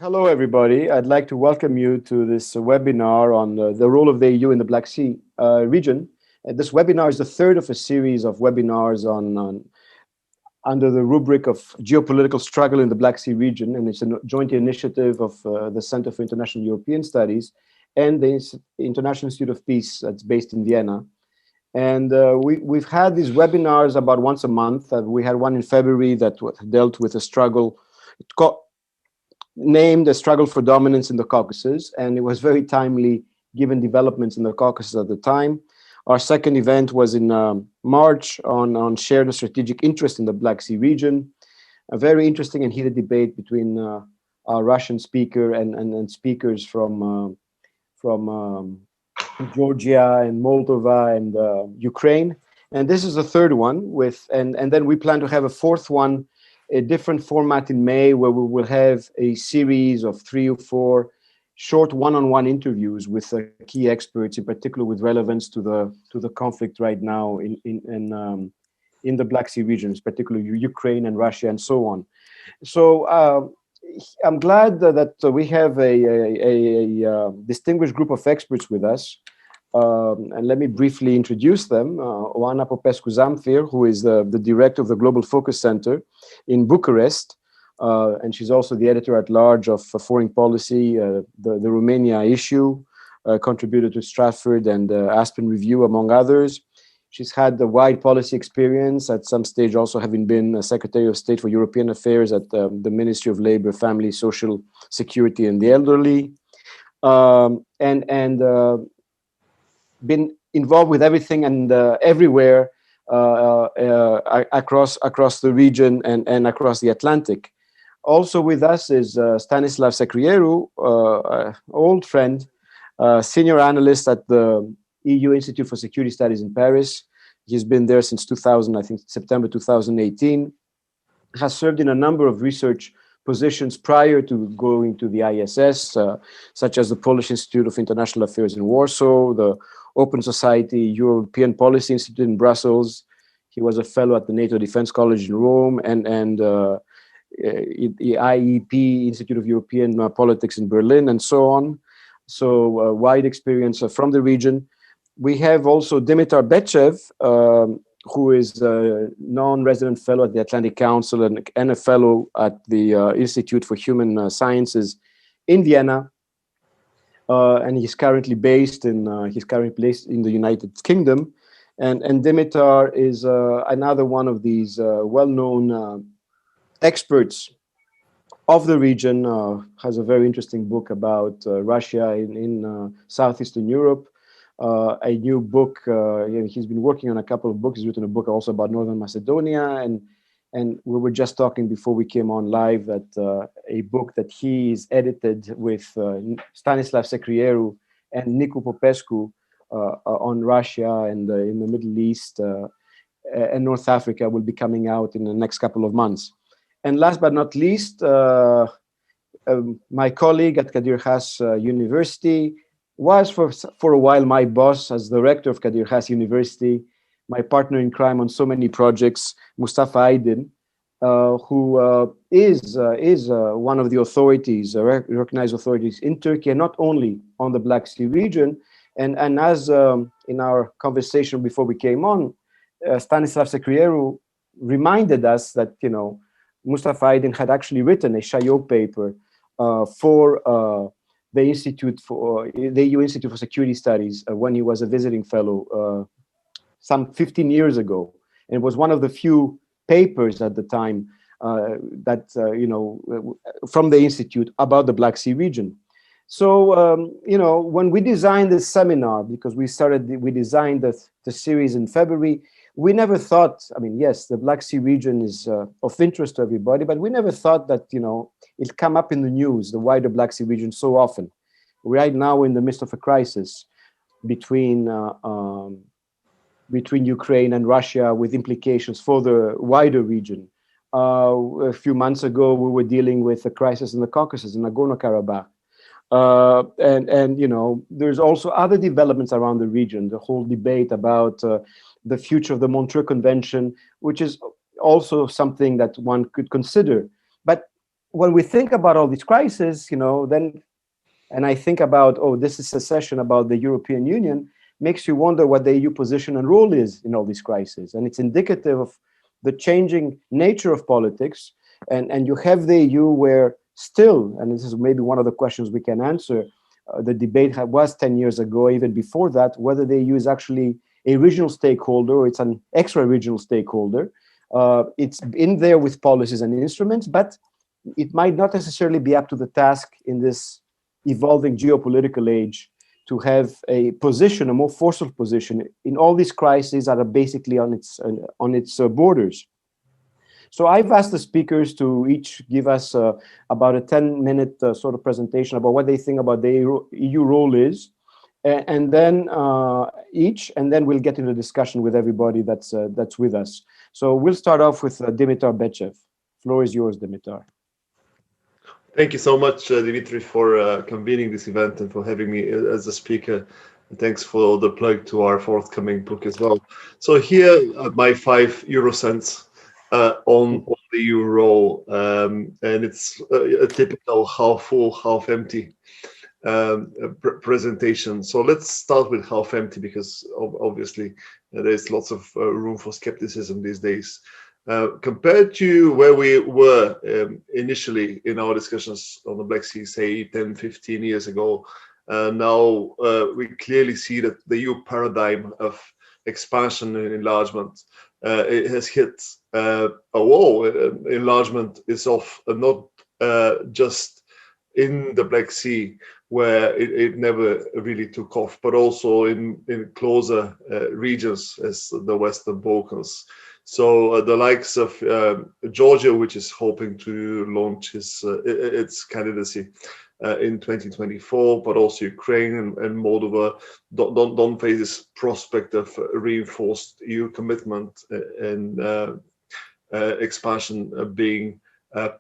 Hello, everybody. I'd like to welcome you to this webinar on the role of the EU in the Black Sea region. This webinar is the third of a series of webinars under the rubric of geopolitical struggle in the Black Sea region, and it's a joint initiative of the Center for International European Studies and the International Institute of Peace that's based in Vienna. And we've had these webinars about once a month. We had one in February that dealt with a struggle named a struggle for dominance in the Caucasus, and it was very timely given developments in the Caucasus at the time. Our second event was in March on shared and strategic interest in the Black Sea region, a very interesting and heated debate between our Russian speaker and speakers from Georgia and Moldova and Ukraine. And this is the third one and then we plan to have a fourth one, a different format in May, where we will have a series of 3 or 4 short one-on-one interviews with key experts, in particular with relevance to the conflict right now in the Black Sea regions, particularly Ukraine and Russia and so on. So I'm glad that we have a distinguished group of experts with us. And let me briefly introduce them. OANA POPESCU-ZAMFIR, who is the director of the Global Focus Center in Bucharest, and she's also the editor-at-large of Foreign Policy, the Romania issue, contributor to Stratford and Aspen Review, among others. She's had the wide policy experience, at some stage also having been Secretary of State for European Affairs at the Ministry of Labor, Family, Social Security and the Elderly, been involved with everything and everywhere across the region and across the Atlantic. Also with us is STANISLAV SECRIERU, old friend, senior analyst at the EU Institute for Security Studies in Paris. He's been there since 2000, I think September 2018, has served in a number of research positions prior to going to the ISS, such as the Polish Institute of International Affairs in Warsaw, the Open Society European Policy Institute in Brussels. He was a fellow at the NATO Defense College in Rome and the IEP, Institute of European Politics in Berlin, and so on. So wide experience from the region. We have also DIMITAR BECHEV, who is a non-resident fellow at the Atlantic Council and a fellow at the Institute for Human Sciences in Vienna. And he's currently based in the United Kingdom. And Dimitar is another one of these well-known experts of the region, has a very interesting book about Russia in Southeastern Europe. A new book, he's been working on a couple of books. He's written a book also about Northern Macedonia, and we were just talking before we came on live that a book that he's edited with Stanislav SECRIERU and Nicu Popescu on Russia and in the Middle East and North Africa will be coming out in the next couple of months. And last but not least, my colleague at Kadir Has University, was for a while my boss as the rector of Kadir Has University, my partner in crime on so many projects, MUSTAFA AYDIN, who is one of the authorities, recognized authorities in Turkey, and not only on the Black Sea region. And as in our conversation before we came on, Stanislav SECRIERU reminded us that, you know, MUSTAFA AYDIN had actually written a Chaillot paper for the EU Institute for Security Studies when he was a visiting fellow some 15 years ago. And it was one of the few papers at the time that, you know, from the Institute about the Black Sea region. So, you know, when we designed this seminar, because we designed the series in February, we never thought, I mean, yes, the Black Sea region is of interest to everybody, but we never thought that, you know, it'll come up in the news, the wider Black Sea region, so often. Right now, we're in the midst of a crisis between Ukraine and Russia, with implications for the wider region. A few months ago, we were dealing with a crisis in the Caucasus, in Nagorno-Karabakh. And you know, there's also other developments around the region, the whole debate about the future of the Montreux Convention, which is also something that one could consider. But when we think about all these crises, then, and I think about, oh, this is a session about the European Union, makes you wonder what the EU position and role is in all these crises. And it's indicative of the changing nature of politics. And you have the EU where still, and this is maybe one of the questions we can answer, the debate was 10 years ago, even before that, whether the EU is actually a regional stakeholder or it's an extra-regional stakeholder. It's in there with policies and instruments, but it might not necessarily be up to the task in this evolving geopolitical age to have a position, a more forceful position in all these crises that are basically on its borders. So I've asked the speakers to each give us about a 10-minute sort of presentation about what they think about the EU role is, and then we'll get into discussion with everybody that's with us. So we'll start off with DIMITAR BECHEV. Floor is yours, DIMITAR. Thank you so much, Dimitri, for convening this event and for having me as a speaker. And thanks for the plug to our forthcoming book as well. So here are my 5 euro cents on the EU role, and it's a typical half full, half empty presentation. So let's start with half empty, because obviously there's lots of room for skepticism these days. Compared to where we were initially in our discussions on the Black Sea, say 10, 15 years ago, now we clearly see that the EU paradigm of expansion and enlargement it has hit a wall. Enlargement is off, not just in the Black Sea, where it never really took off, but also in closer regions as the Western Balkans. So the likes of Georgia, which is hoping to launch its candidacy in 2024, but also Ukraine and Moldova don't face this prospect of reinforced EU commitment and expansion being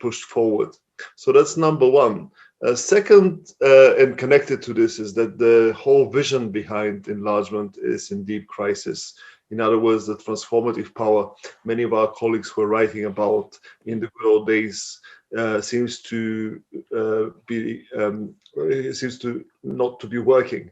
pushed forward. So that's number one. Second, and connected to this, is that the whole vision behind enlargement is in deep crisis. In other words, the transformative power many of our colleagues were writing about in the good old days seems to not to be working,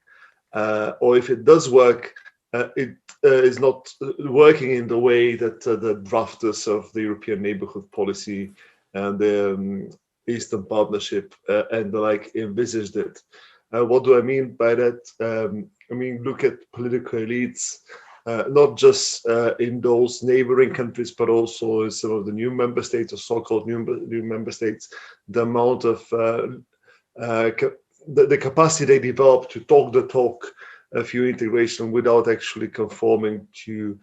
or if it does work, it is not working in the way that the drafters of the European Neighbourhood Policy and the Eastern Partnership and the like envisaged it. What do I mean by that? I mean, look at political elites. Not just in those neighboring countries, but also in some of the new member states, or so-called new member states, the amount of the capacity they develop to talk the talk of EU integration without actually conforming to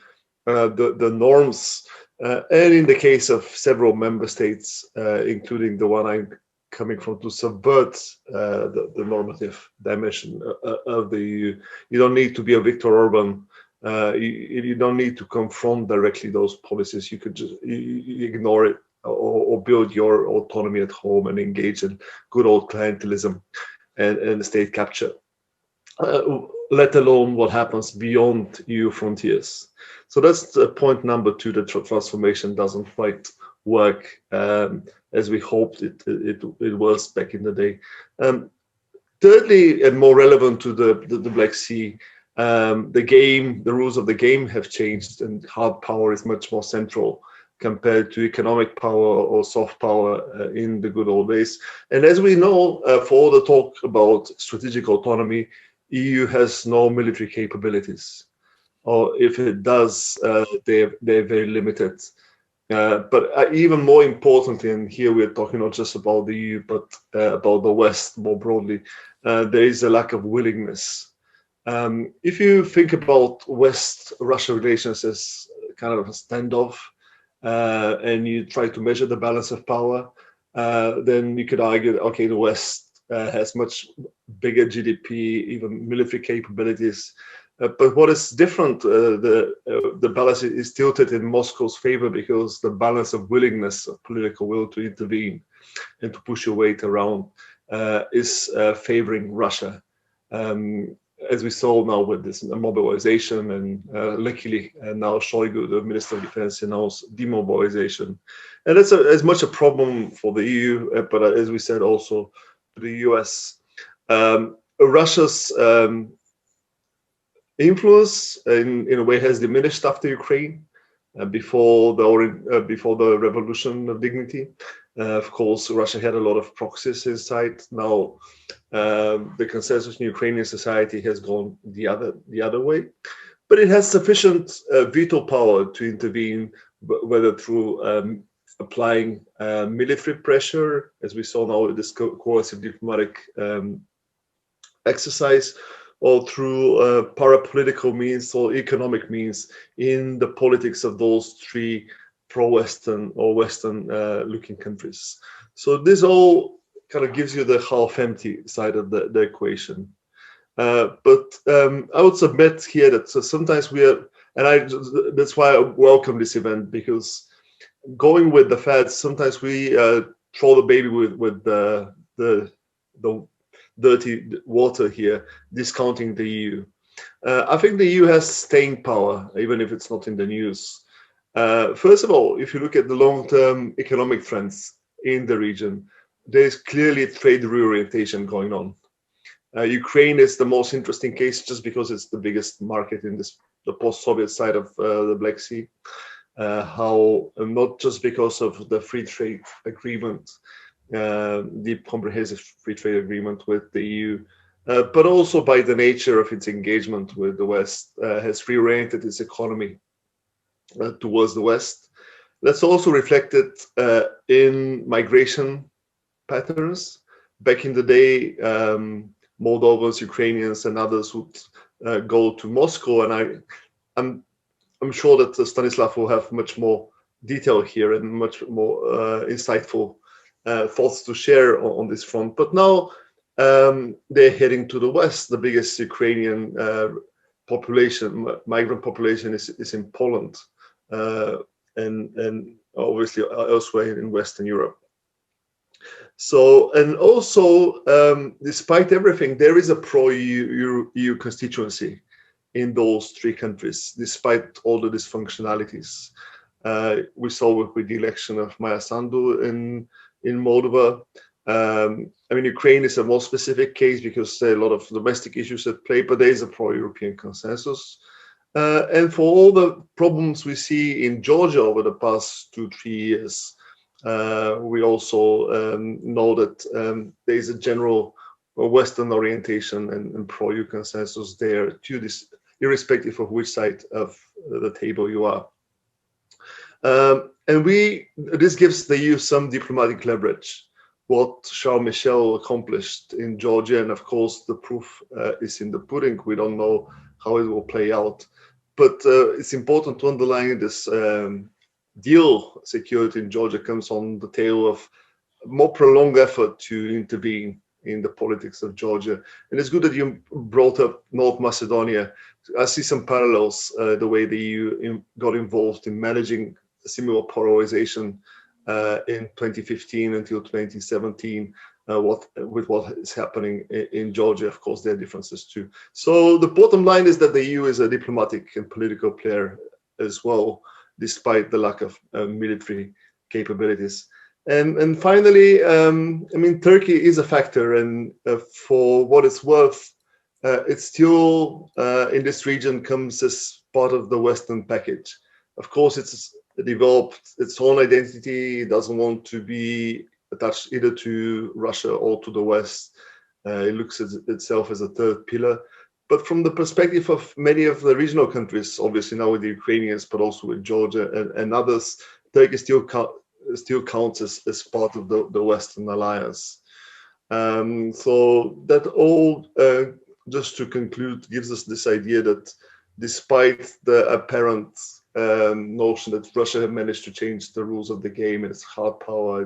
the norms. And in the case of several member states, including the one I'm coming from, to subvert the normative dimension of the EU. You don't need to be a Viktor Orban. You don't need to confront directly those policies. You could just ignore it, or build your autonomy at home and engage in good old clientelism and state capture, let alone what happens beyond EU frontiers. So that's point number 2, that transformation doesn't quite work as we hoped it was back in the day. Thirdly, and more relevant to the Black Sea, the rules of the game have changed, and hard power is much more central compared to economic power or soft power in the good old days. And as we know, for all the talk about strategic autonomy, EU has no military capabilities, or if it does, they're very limited. But even more importantly, and here we're talking not just about the EU, but about the West more broadly, there is a lack of willingness. If you think about West-Russia relations as kind of a standoff, and you try to measure the balance of power, then you could argue that, okay, the West has much bigger GDP, even military capabilities. But what is different, the balance is tilted in Moscow's favor, because the balance of willingness, of political will to intervene and to push your weight around is favoring Russia. as we saw now with this mobilization, and luckily now Shoigu, the Minister of Defense, announced demobilization. And that's as much a problem for the EU, but as we said, also the US. Russia's influence in a way has diminished after Ukraine, before the revolution of dignity. Of course, Russia had a lot of proxies inside. Now, the consensus in Ukrainian society has gone the other way, but it has sufficient veto power to intervene, whether through applying military pressure, as we saw now with this coercive diplomatic exercise, or through parapolitical means or economic means in the politics of those three pro-Western or Western-looking countries. So this all kind of gives you the half-empty side of the equation. But I would submit here that sometimes we are, and that's why I welcome this event, because going with the facts, sometimes we throw the baby with the dirty water here, discounting the EU. I think the EU has staying power, even if it's not in the news. First of all, if you look at the long-term economic trends in the region, there's clearly trade reorientation going on. Ukraine is the most interesting case just because it's the biggest market in the post-Soviet side of the Black Sea. Not just because of the free trade agreement, the comprehensive free trade agreement with the EU, but also by the nature of its engagement with the West, has reoriented its economy towards the West. That's also reflected in migration patterns. Back in the day, Moldovans, Ukrainians, and others would go to Moscow, and I'm sure that Stanislav will have much more detail here and much more insightful thoughts to share on this front. But now they're heading to the West. The biggest Ukrainian migrant population is in Poland, and obviously elsewhere in Western Europe. So, and also, despite everything, there is a pro-EU constituency in those three countries, despite all the dysfunctionalities. We saw with the election of Maia Sandu in Moldova. I mean, Ukraine is a more specific case because there are a lot of domestic issues at play, but there is a pro-European consensus. And for all the problems we see in Georgia over the past 2-3 years, we also know that there is a general Western orientation and pro-EU consensus there to this, irrespective of which side of the table you are. And this gives the EU some diplomatic leverage. What Charles Michel accomplished in Georgia, and of course the proof is in the pudding. We don't know how it will play out, but it's important to underline this deal secured in Georgia comes on the tail of more prolonged effort to intervene in the politics of Georgia. And it's good that you brought up North Macedonia. I see some parallels, the way the EU got involved in managing a similar polarization in 2015 until 2017, with what is happening in Georgia. Of course, there are differences too. So the bottom line is that the EU is a diplomatic and political player as well, despite the lack of military capabilities. And finally, I mean, Turkey is a factor, and for what it's worth, it still in this region comes as part of the Western package. Of course, it's developed its own identity. It doesn't want to be attached either to Russia or to the West. It looks at itself as a third pillar. But from the perspective of many of the regional countries, obviously now with the Ukrainians, but also with Georgia and others, Turkey still counts as part of the Western alliance. So that all, just to conclude, gives us this idea that despite the apparent notion that Russia had managed to change the rules of the game, and its hard power,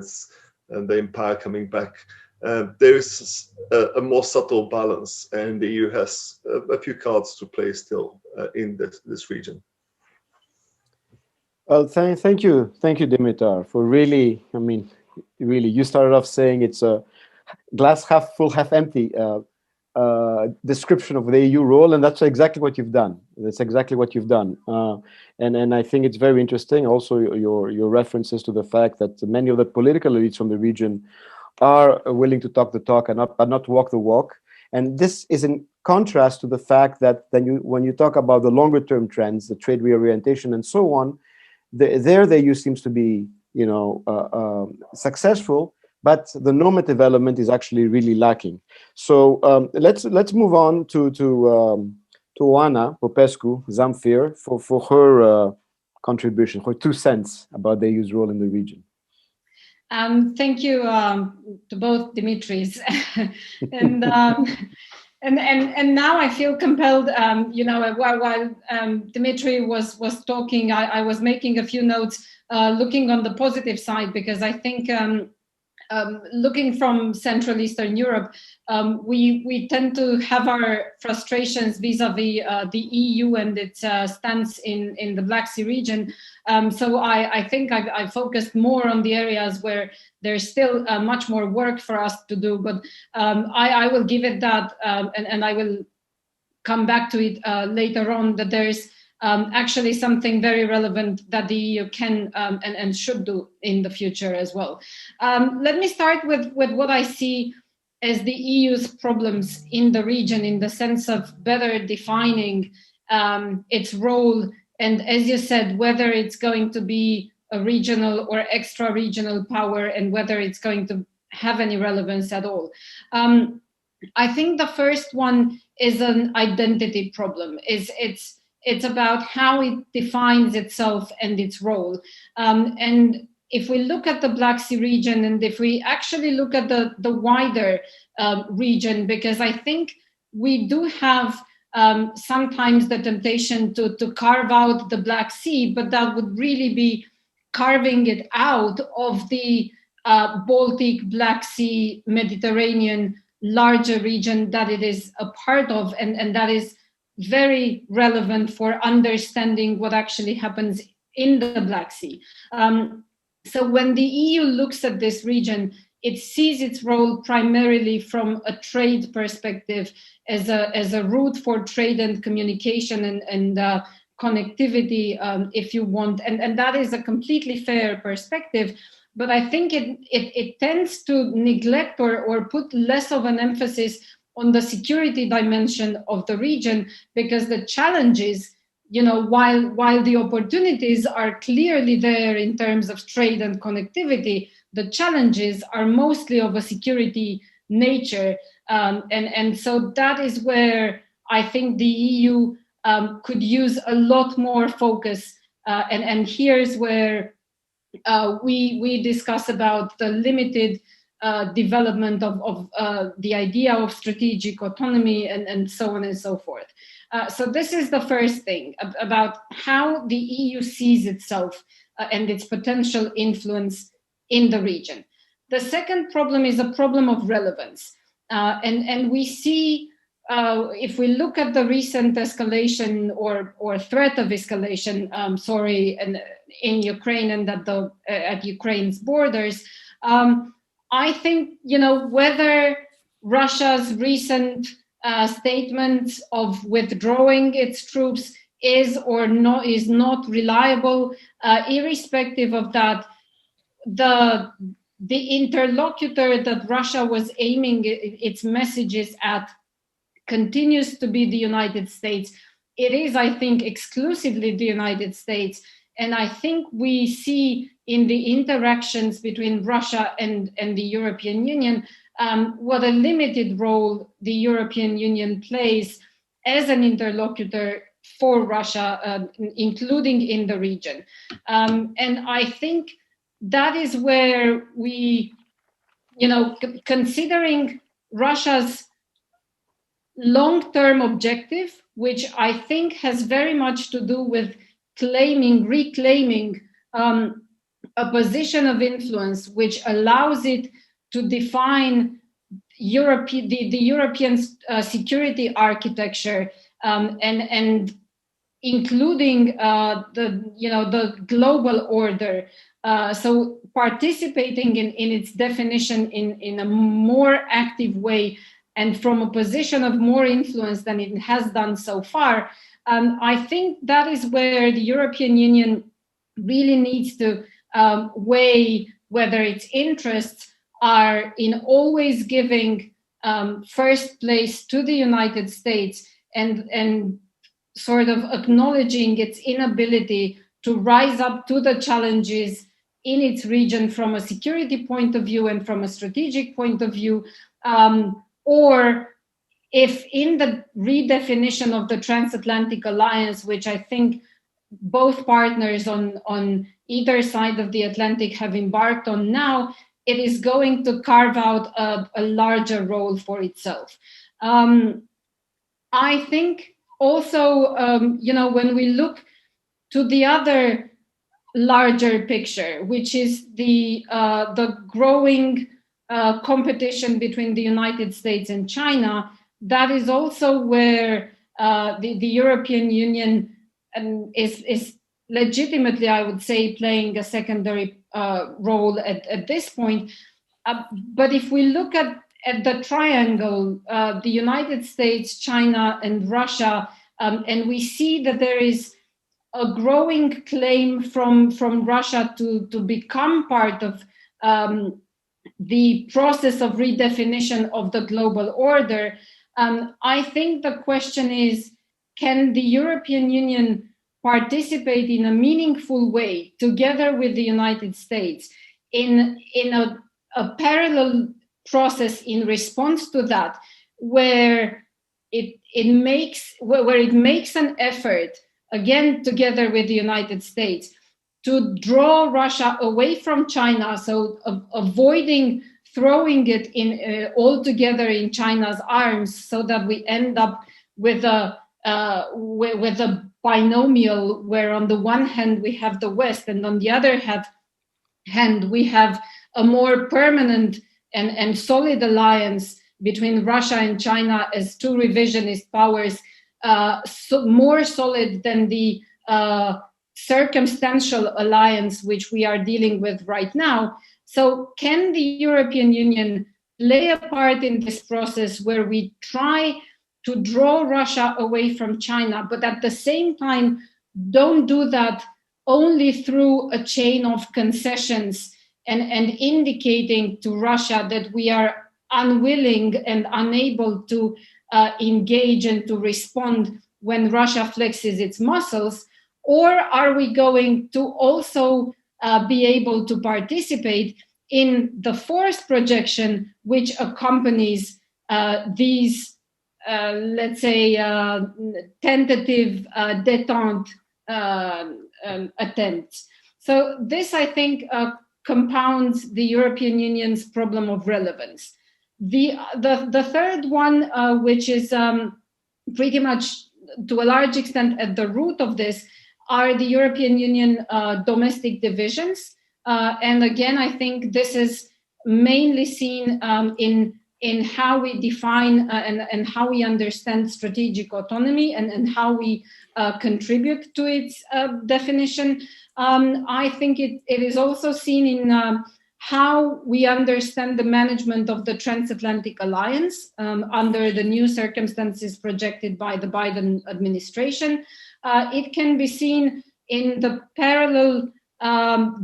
and the empire coming back, there is a more subtle balance, and the EU has a few cards to play still in this region. Well, thank you, Dimitar, for really, I mean, really, you started off saying it's a glass half full, half empty description of the EU role, and that's exactly what you've done. That's exactly what you've done, and I think it's very interesting. Also, your references to the fact that many of the political elites from the region are willing to talk the talk and not walk the walk. And this is in contrast to the fact that when you talk about the longer term trends, the trade reorientation and so on, the EU seems to be successful, but the normative element is actually really lacking. So let's move on to OANA, POPESCU-ZAMFIR, for her contribution, her 2 cents about the EU's role in the region. Thank you to both Dimitris, and now I feel compelled. While Dimitri was talking, I was making a few notes, looking on the positive side, because I think looking from Central Eastern Europe, we tend to have our frustrations vis-a-vis the EU and its stance in the Black Sea region. So I think I focused more on the areas where there's still much more work for us to do, but I will give it that, and I will come back to it later on, that there's actually something very relevant that the EU can and should do in the future as well. Let me start with what I see as the EU's problems in the region, in the sense of better defining its role, and as you said, whether it's going to be a regional or extra-regional power, and whether it's going to have any relevance at all. I think the first one is an identity problem. It's about how it defines itself and its role. And if we look at the Black Sea region, and if we actually look at the wider region, because I think we do have sometimes the temptation to carve out the Black Sea, but that would really be carving it out of the Baltic, Black Sea, Mediterranean larger region that it is a part of, and that is very relevant for understanding what actually happens in the Black Sea. So when the EU looks at this region, it sees its role primarily from a trade perspective, as a route for trade and communication and connectivity, if you want. And that is a completely fair perspective. But I think it tends to neglect or put less of an emphasis on the security dimension of the region, because the challenges, while the opportunities are clearly there in terms of trade and connectivity, the challenges are mostly of a security nature. And so that is where I think the EU could use a lot more focus. And here's where we discuss about the limited development of the idea of strategic autonomy and so on and so forth. So this is the first thing about how the EU sees itself and its potential influence in the region. The second problem is a problem of relevance. And we see, if we look at the recent escalation or threat of escalation, in Ukraine and at Ukraine's borders, I think, whether Russia's recent statement of withdrawing its troops is not reliable, irrespective of that, the interlocutor that Russia was aiming its messages at continues to be the United States. It is, I think, exclusively the United States. And I think we see in the interactions between Russia and the European Union what a limited role the European Union plays as an interlocutor for Russia, including in the region. And I think that is where we, considering Russia's long-term objective, which I think has very much to do with reclaiming a position of influence, which allows it to define the European security architecture, and including the global order. So participating in its definition in a more active way and from a position of more influence than it has done so far, I think that is where the European Union really needs to weigh whether its interests are in always giving first place to the United States and sort of acknowledging its inability to rise up to the challenges in its region from a security point of view and from a strategic point of view, or if in the redefinition of the transatlantic alliance, which I think both partners on either side of the Atlantic have embarked on now, it is going to carve out a larger role for itself. I think also, when we look to the other larger picture, which is the growing competition between the United States and China, that is also where the European Union is legitimately, I would say, playing a secondary role at this point. But if we look at the triangle, the United States, China, and Russia, and we see that there is a growing claim from Russia to become part of the process of redefinition of the global order, I think the question is, can the European Union participate in a meaningful way together with the United States in a parallel process in response to that, where it makes an effort, again together with the United States, to draw Russia away from China, so avoiding throwing it in all together in China's arms, so that we end up with a binomial where on the one hand we have the West, and on the other hand we have a more permanent and solid alliance between Russia and China as two revisionist powers, more solid than the circumstantial alliance which we are dealing with right now. So can the European Union play a part in this process where we try to draw Russia away from China, but at the same time don't do that only through a chain of concessions and indicating to Russia that we are unwilling and unable to engage and to respond when Russia flexes its muscles? Or are we going to also be able to participate in the force projection which accompanies these, let's say, tentative detente attempts? So this, I think, compounds the European Union's problem of relevance. The third one, which is pretty much to a large extent at the root of this, are the European Union domestic divisions. And again, I think this is mainly seen in how we define and how we understand strategic autonomy and how we contribute to its definition. I think it is also seen in how we understand the management of the transatlantic alliance under the new circumstances projected by the Biden administration. It can be seen in the parallel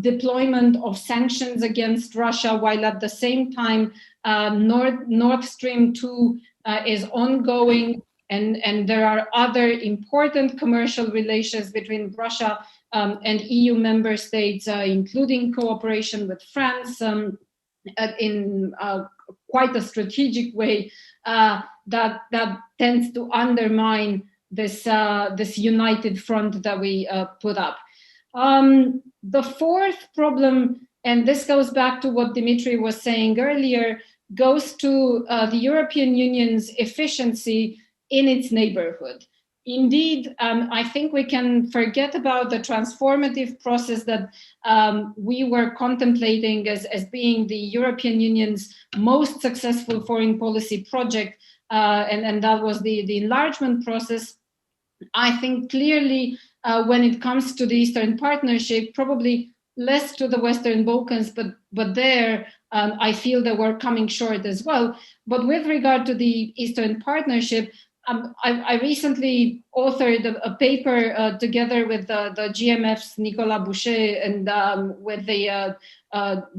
deployment of sanctions against Russia, while at the same time Nord Stream 2 is ongoing, and there are other important commercial relations between Russia and EU member states, including cooperation with France in quite a strategic way that tends to undermine this united front that we put up. The fourth problem, and this goes back to what Dimitri was saying earlier, goes to the European Union's efficiency in its neighborhood. Indeed, I think we can forget about the transformative process that we were contemplating as being the European Union's most successful foreign policy project, and that was the enlargement process. I think clearly when it comes to the Eastern Partnership, probably less to the Western Balkans, but there I feel that we're coming short as well. But with regard to the Eastern Partnership, I recently authored a paper together with the GMF's Nicolas Boucher and with the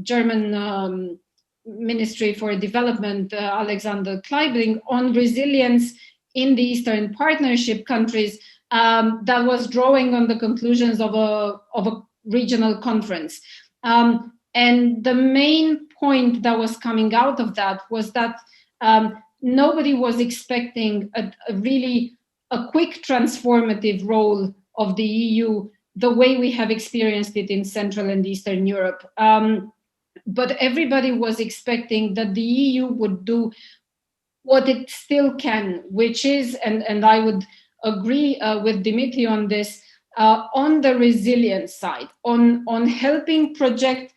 German Ministry for Development, Alexander Kleibling, on resilience in the Eastern Partnership countries that was drawing on the conclusions of a regional conference. And the main point that was coming out of that was that nobody was expecting a quick transformative role of the EU the way we have experienced it in Central and Eastern Europe. But everybody was expecting that the EU would do what it still can, which is, and I would agree with Dimitri on this, on the resilience side, on helping project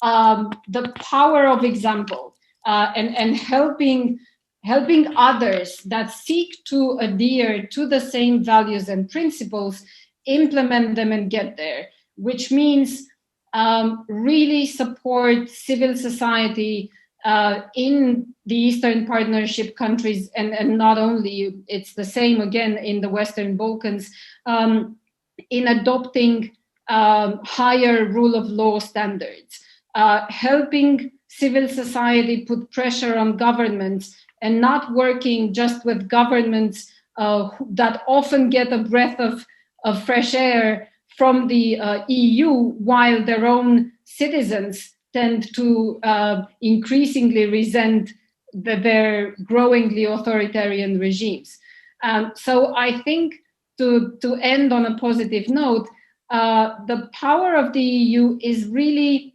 the power of example and helping others that seek to adhere to the same values and principles, implement them and get there, which means really support civil society in the Eastern Partnership countries, and not only, it's the same again in the Western Balkans, in adopting higher rule of law standards, helping civil society put pressure on governments and not working just with governments that often get a breath of fresh air from the EU, while their own citizens tend to increasingly resent their growingly authoritarian regimes. So I think to end on a positive note, the power of the EU is really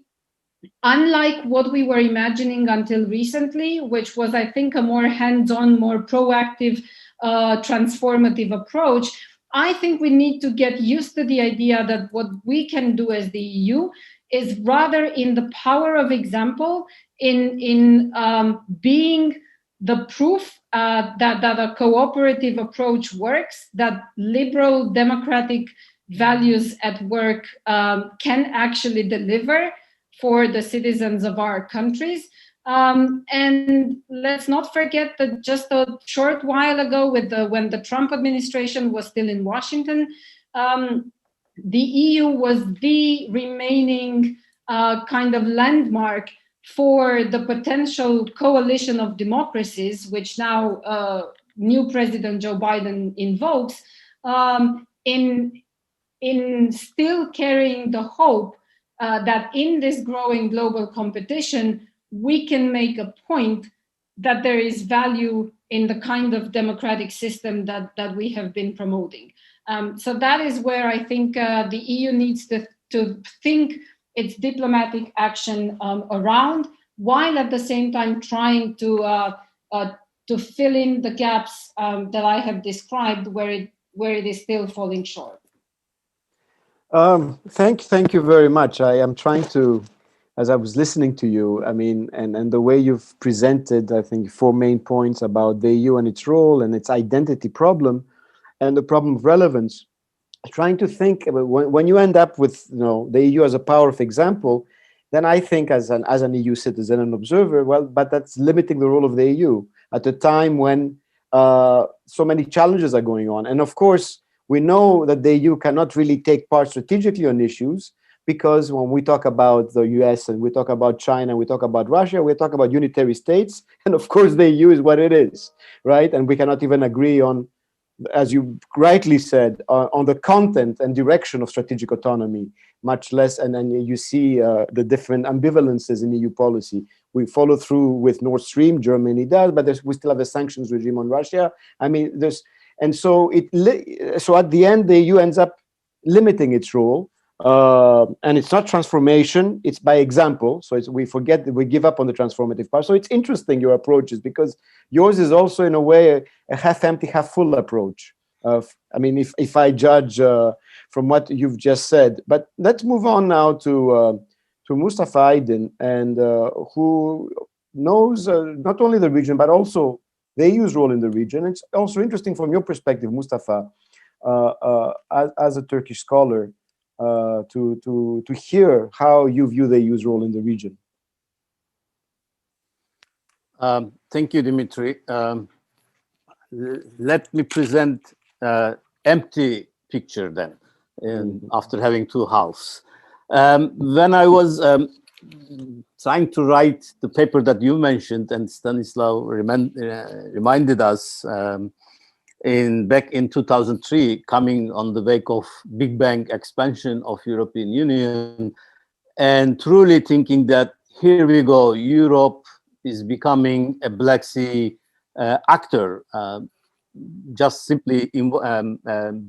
unlike what we were imagining until recently, which was, I think, a more hands-on, more proactive, transformative approach. I think we need to get used to the idea that what we can do as the EU is rather in the power of example, in being the proof that a cooperative approach works, that liberal democratic values at work can actually deliver for the citizens of our countries. And let's not forget that just a short while ago, when the Trump administration was still in Washington, the EU was the remaining kind of landmark for the potential coalition of democracies, which now new President Joe Biden invokes, in still carrying the hope that in this growing global competition, we can make a point that there is value in the kind of democratic system that we have been promoting. So that is where I think the EU needs to think its diplomatic action around, while at the same time trying to fill in the gaps that I have described where it is still falling short. Thank you very much. I am trying to, as I was listening to you, I mean, and the way you've presented, I think, 4 main points about the EU and its role and its identity problem and the problem of relevance, trying to think about when you end up with, you know, the EU as a power of example, then I think as an EU citizen and observer, well, but that's limiting the role of the EU at a time when so many challenges are going on. And of course, we know that the EU cannot really take part strategically on issues, because when we talk about the US and we talk about China, we talk about Russia, we talk about unitary states. And of course, the EU is what it is, right? And we cannot even agree on, as you rightly said, on the content and direction of strategic autonomy, much less. And then you see the different ambivalences in EU policy. We follow through with Nord Stream, Germany does, but we still have a sanctions regime on Russia. I mean, and so so at the end, the EU ends up limiting its role. And it's not transformation, it's by example. So we forget that we give up on the transformative part. So it's interesting, your approaches, because yours is also in a way a half empty, half full approach. I mean, if I judge from what you've just said. But let's move on now to MUSTAFA AYDIN, and who knows not only the region, but also the EU's role in the region. It's also interesting from your perspective, MUSTAFA, as a Turkish scholar, to hear how you view the EU's role in the region. Thank you, Dimitri. Let me present empty picture then, after having two halves. When I was trying to write the paper that you mentioned, and Stanislav reminded us back in 2003, coming on the wake of Big Bang expansion of European Union, and truly thinking that here we go, Europe is becoming a Black Sea actor, just simply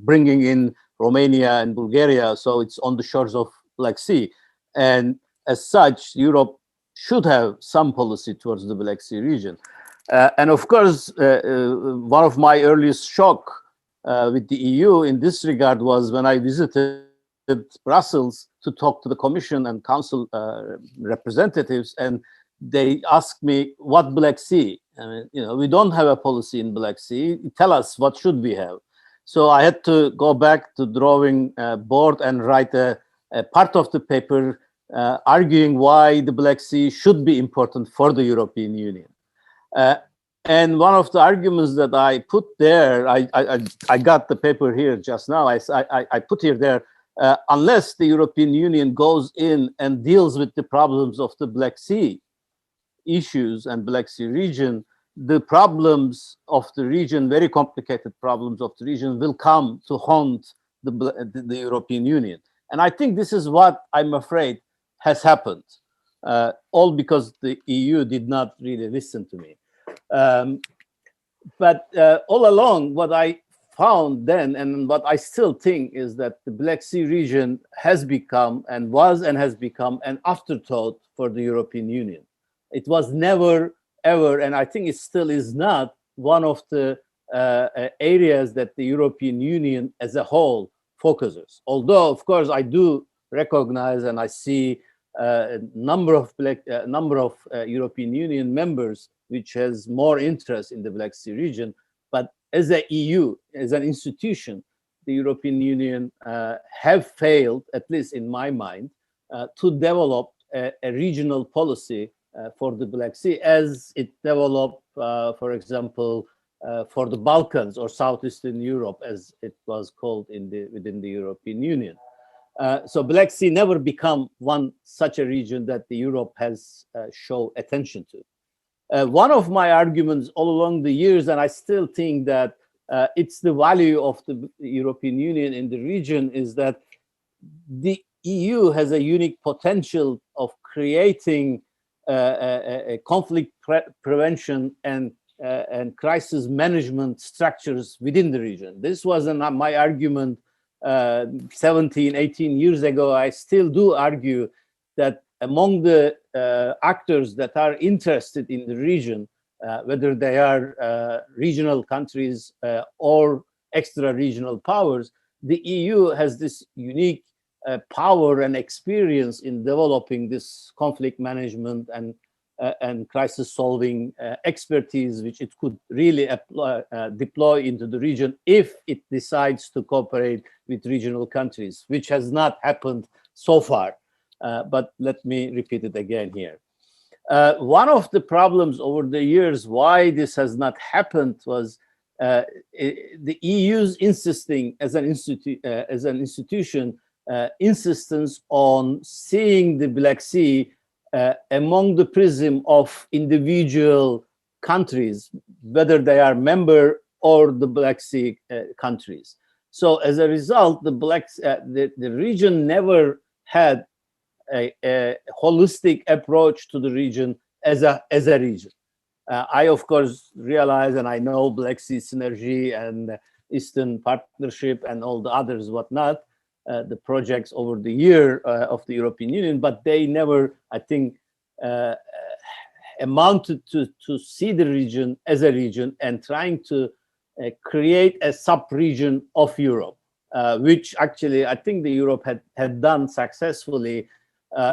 bringing in Romania and Bulgaria, so it's on the shores of Black Sea. And as such, Europe should have some policy towards the Black Sea region. And of course, one of my earliest shock with the EU in this regard was when I visited Brussels to talk to the Commission and Council representatives, and they asked me, what Black Sea? I mean, you know, we don't have a policy in Black Sea. Tell us, what should we have? So I had to go back to drawing board and write a part of the paper arguing why the Black Sea should be important for the European Union. And one of the arguments that I put there, I got the paper here just now, I put here there, unless the European Union goes in and deals with the problems of the Black Sea issues and Black Sea region, the problems of the region, very complicated problems of the region, will come to haunt the European Union. And I think this is what I'm afraid has happened, all because the EU did not really listen to me. But all along, what I found then, and what I still think, is that the Black Sea region has become, and was and has become, an afterthought for the European Union. It was never, ever, and I think it still is not, one of the areas that the European Union as a whole focuses. Although, of course, I do recognize and I see a number of European Union members which has more interest in the Black Sea region. But as the EU, as an institution, the European Union have failed, at least in my mind, to develop a regional policy for the Black Sea, as it developed, for example, for the Balkans or Southeastern Europe, as it was called within the European Union. So Black Sea never become one such a region that the Europe has shown attention to. One of my arguments all along the years, and I still think that it's the value of the European Union in the region, is that the EU has a unique potential of creating a conflict prevention and crisis management structures within the region. This was my argument 17, 18 years ago. I still do argue that among the actors that are interested in the region, whether they are regional countries or extra-regional powers, the EU has this unique power and experience in developing this conflict management and crisis-solving expertise, which it could really deploy into the region if it decides to cooperate with regional countries, which has not happened so far. But let me repeat it again here. One of the problems over the years why this has not happened was the EU's insisting, as an institution, insistence on seeing the Black Sea among the prism of individual countries, whether they are member or the Black Sea countries. So as a result, the region never had a holistic approach to the region as a region. I, of course, realize, and I know Black Sea Synergy and Eastern Partnership and all the others, whatnot, the projects over the year of the European Union, but they never, I think, amounted to see the region as a region and trying to create a sub-region of Europe, which actually I think the Europe had done successfully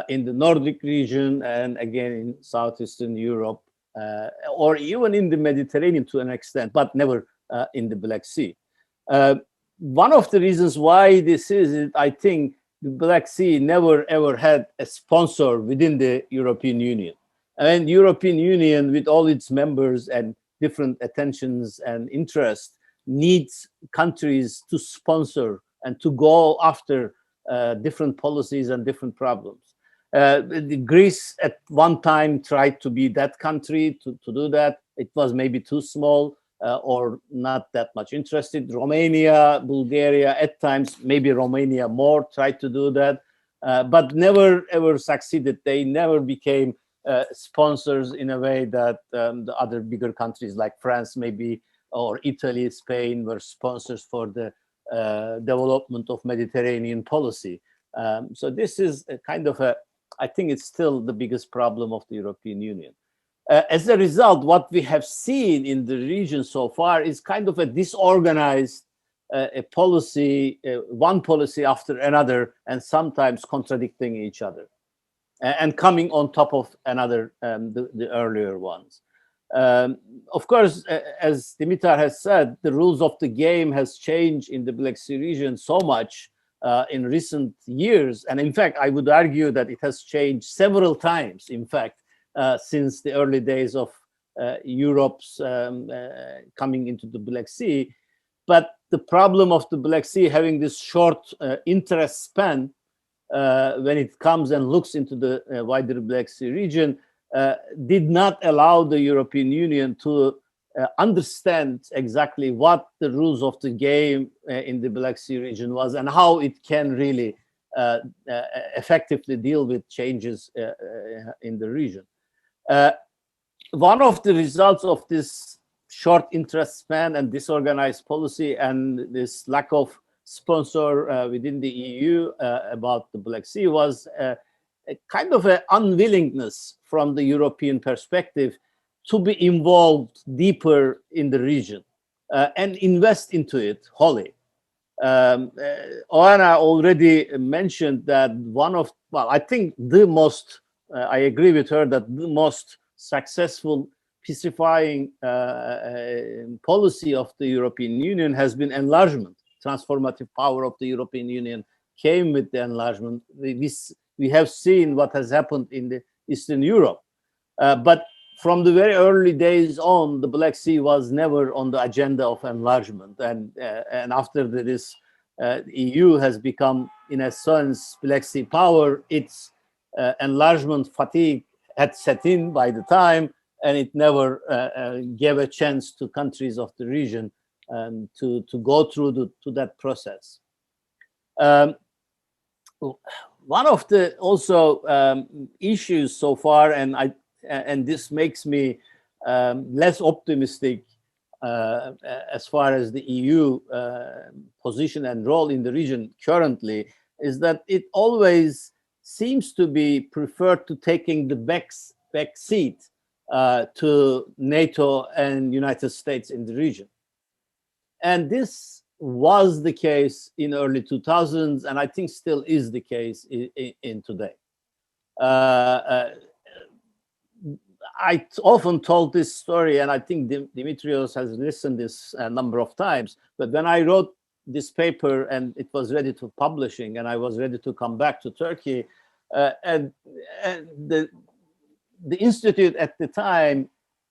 in the Nordic region and again in Southeastern Europe, or even in the Mediterranean to an extent, but never in the Black Sea. One of the reasons why this is, I think, the Black Sea never ever had a sponsor within the European Union. And the European Union, with all its members and different attentions and interests, needs countries to sponsor and to go after different policies and different problems. Greece at one time tried to be that country to do that. It was maybe too small or not that much interested. Romania, Bulgaria, at times, maybe Romania more tried to do that, but never ever succeeded. They never became sponsors in a way that the other bigger countries like France maybe, or Italy, Spain were sponsors for the development of Mediterranean policy. So this is a kind of I think it's still the biggest problem of the European Union. As a result, what we have seen in the region so far is kind of a disorganized a policy, one policy after another, and sometimes contradicting each other and coming on top of another, the earlier ones. Of course, as Dimitar has said, the rules of the game has changed in the Black Sea region so much in recent years. And in fact, I would argue that it has changed several times, in fact, since the early days of Europe's coming into the Black Sea. But the problem of the Black Sea having this short interest span when it comes and looks into the wider Black Sea region did not allow the European Union to understand exactly what the rules of the game in the Black Sea region was and how it can really effectively deal with changes in the region. One of the results of this short interest span and disorganized policy and this lack of sponsor within the EU about the Black Sea was a kind of an unwillingness from the European perspective to be involved deeper in the region and invest into it wholly. OANA already mentioned that one of, well, I think the most, I agree with her that the most successful peacifying policy of the European Union has been enlargement. Transformative power of the European Union came with the enlargement. We have seen what has happened in the Eastern Europe. But from the very early days on, the Black Sea was never on the agenda of enlargement. And after this, EU has become, in a sense, Black Sea power. Its enlargement fatigue had set in by the time, and it never gave a chance to countries of the region to go through to that process. One of the also issues so far, and this makes me less optimistic as far as the EU position and role in the region currently, is that it always seems to be preferred to taking the back seat to NATO and United States in the region. And this was the case in early 2000s, and I think still is the case in today. I often told this story, and I think Dimitrios has listened this a number of times, but when I wrote this paper and it was ready to publishing and I was ready to come back to Turkey, and the institute at the time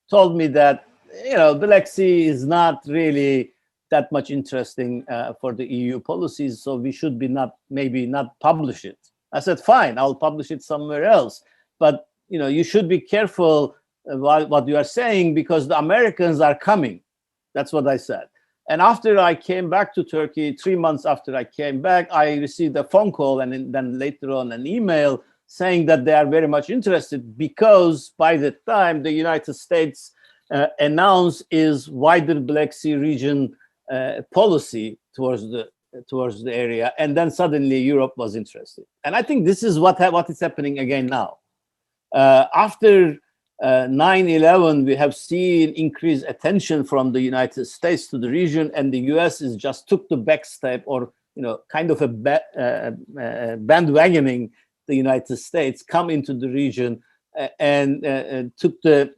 told me that, you know, Black Sea is not really that much interesting for the EU policies, so we should be maybe not publish it. I said, fine, I'll publish it somewhere else. But you know, you should be careful what you are saying because the Americans are coming. That's what I said. And after I came back to Turkey, 3 months after I came back, I received a phone call and then later on an email saying that they are very much interested because by the time the United States announced its wider Black Sea region policy towards the area, and then suddenly Europe was interested. And I think this is what is happening again now. After 9/11, we have seen increased attention from the United States to the region, and the US is just took the back step, or kind of a bandwagoning the United States, come into the region and took the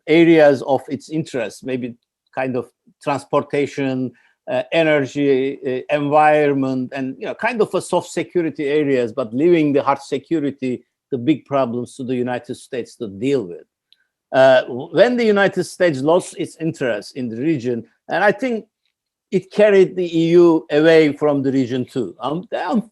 areas of its interest, maybe kind of transportation, energy, environment, and kind of a soft security areas, but leaving the hard security, the big problems to the United States to deal with. When the United States lost its interest in the region, and I think it carried the EU away from the region too.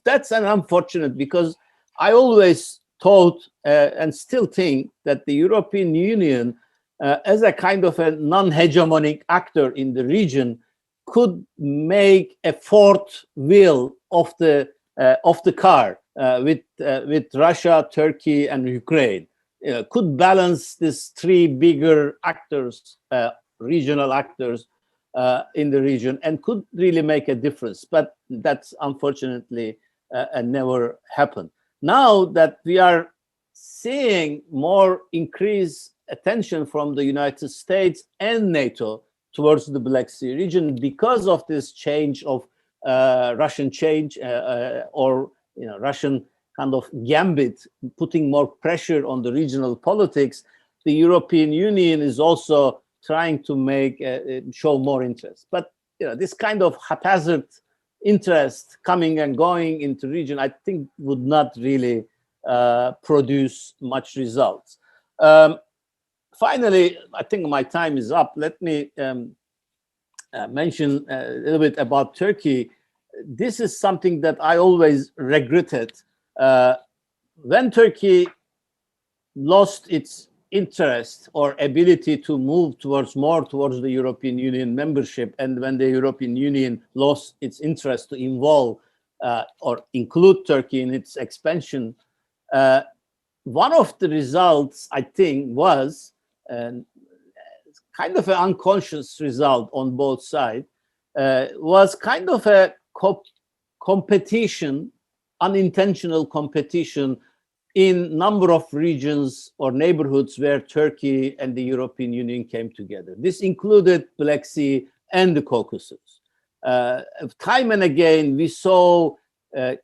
That's an unfortunate, because I always thought and still think that the European Union, as a kind of a non-hegemonic actor in the region, could make a fourth wheel of the car with Russia, Turkey, and Ukraine. Could balance these three bigger actors, regional actors in the region, and could really make a difference. But that's unfortunately never happened. Now that we are seeing more increased attention from the United States and NATO towards the Black Sea region because of this change of Russian change or Russian kind of gambit, putting more pressure on the regional politics, the European Union is also trying to make show more interest. But this kind of haphazard interest coming and going into region, I think would not really produce much results. Finally, I think my time is up. Let me mention a little bit about Turkey. This is something that I always regretted. When Turkey lost its interest or ability to move more towards the European Union membership, and when the European Union lost its interest to involve or include Turkey in its expansion, one of the results, I think, was kind of an unconscious result on both sides, was kind of a competition, unintentional competition in number of regions or neighborhoods where Turkey and the European Union came together. This included Black Sea and the Caucasus. Time and again, we saw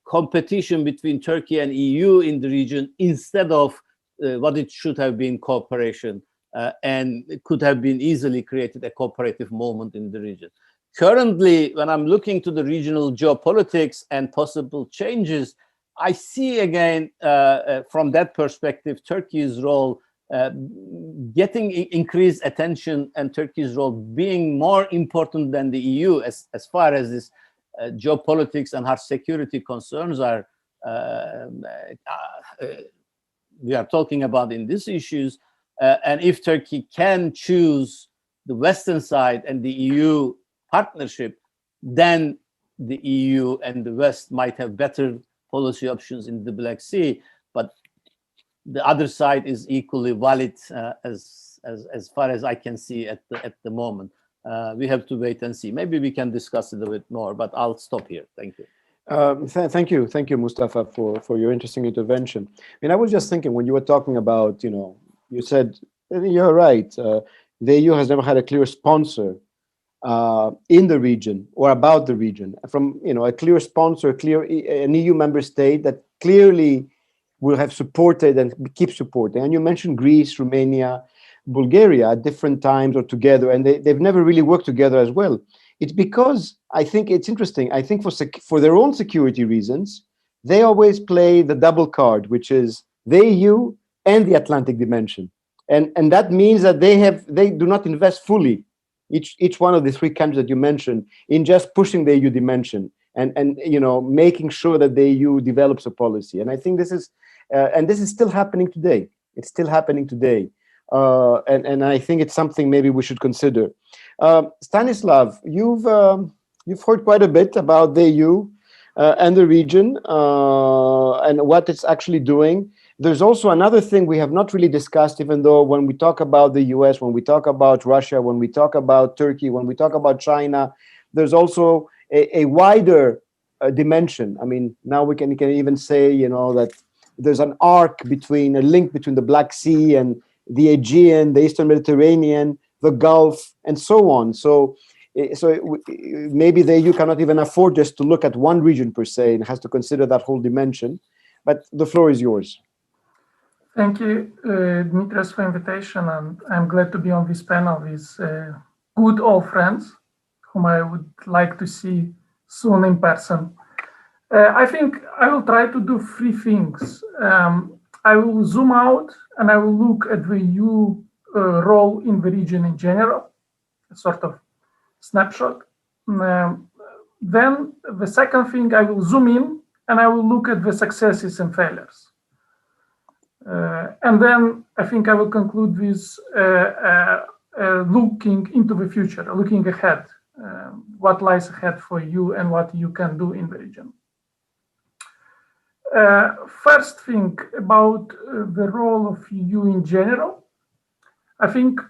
competition between Turkey and EU in the region instead of what it should have been, cooperation, and it could have been easily created a cooperative moment in the region. Currently, when I'm looking to the regional geopolitics and possible changes, I see again, from that perspective, Turkey's role getting increased attention, and Turkey's role being more important than the EU as far as this geopolitics and hard security concerns are. We are talking about in these issues, and if Turkey can choose the Western side and the EU partnership, then the EU and the West might have better policy options in the Black Sea, but the other side is equally valid as far as I can see at the moment. We have to wait and see. Maybe we can discuss it a bit more, but I'll stop here. Thank you. Thank you, Mustafa, for your interesting intervention. I mean, I was just thinking when you were talking about, you said, you're right, the EU has never had a clear sponsor in the region or about the region, from a clear sponsor, an EU member state that clearly will have supported and keep supporting. And you mentioned Greece, Romania, Bulgaria at different times or together, and they've never really worked together as well. It's because I think it's interesting. I think for their own security reasons, they always play the double card, which is the EU and the Atlantic dimension, and that means that they do not invest fully, each one of the three countries that you mentioned, in just pushing the EU dimension and making sure that the EU develops a policy. And I think this is still happening today. It's still happening today, and I think it's something maybe we should consider. Stanislav, you've heard quite a bit about the EU and the region and what it's actually doing. There's also another thing we have not really discussed, even though when we talk about the US, when we talk about Russia, when we talk about Turkey, when we talk about China, there's also a wider dimension. I mean, now we can even say, that there's a link between the Black Sea and the Aegean, the Eastern Mediterranean, the Gulf, and so on. So maybe the EU cannot even afford just to look at one region per se, and has to consider that whole dimension. But the floor is yours. Thank you, Dimitrios, for the invitation, and I'm glad to be on this panel with good old friends whom I would like to see soon in person. I think I will try to do three things. I will zoom out and I will look at the EU role in the region in general, a sort of snapshot. Then the second thing, I will zoom in and I will look at the successes and failures. And then I think I will conclude with looking into the future, looking ahead, what lies ahead for you and what you can do in the region. First thing about the role of EU in general, I think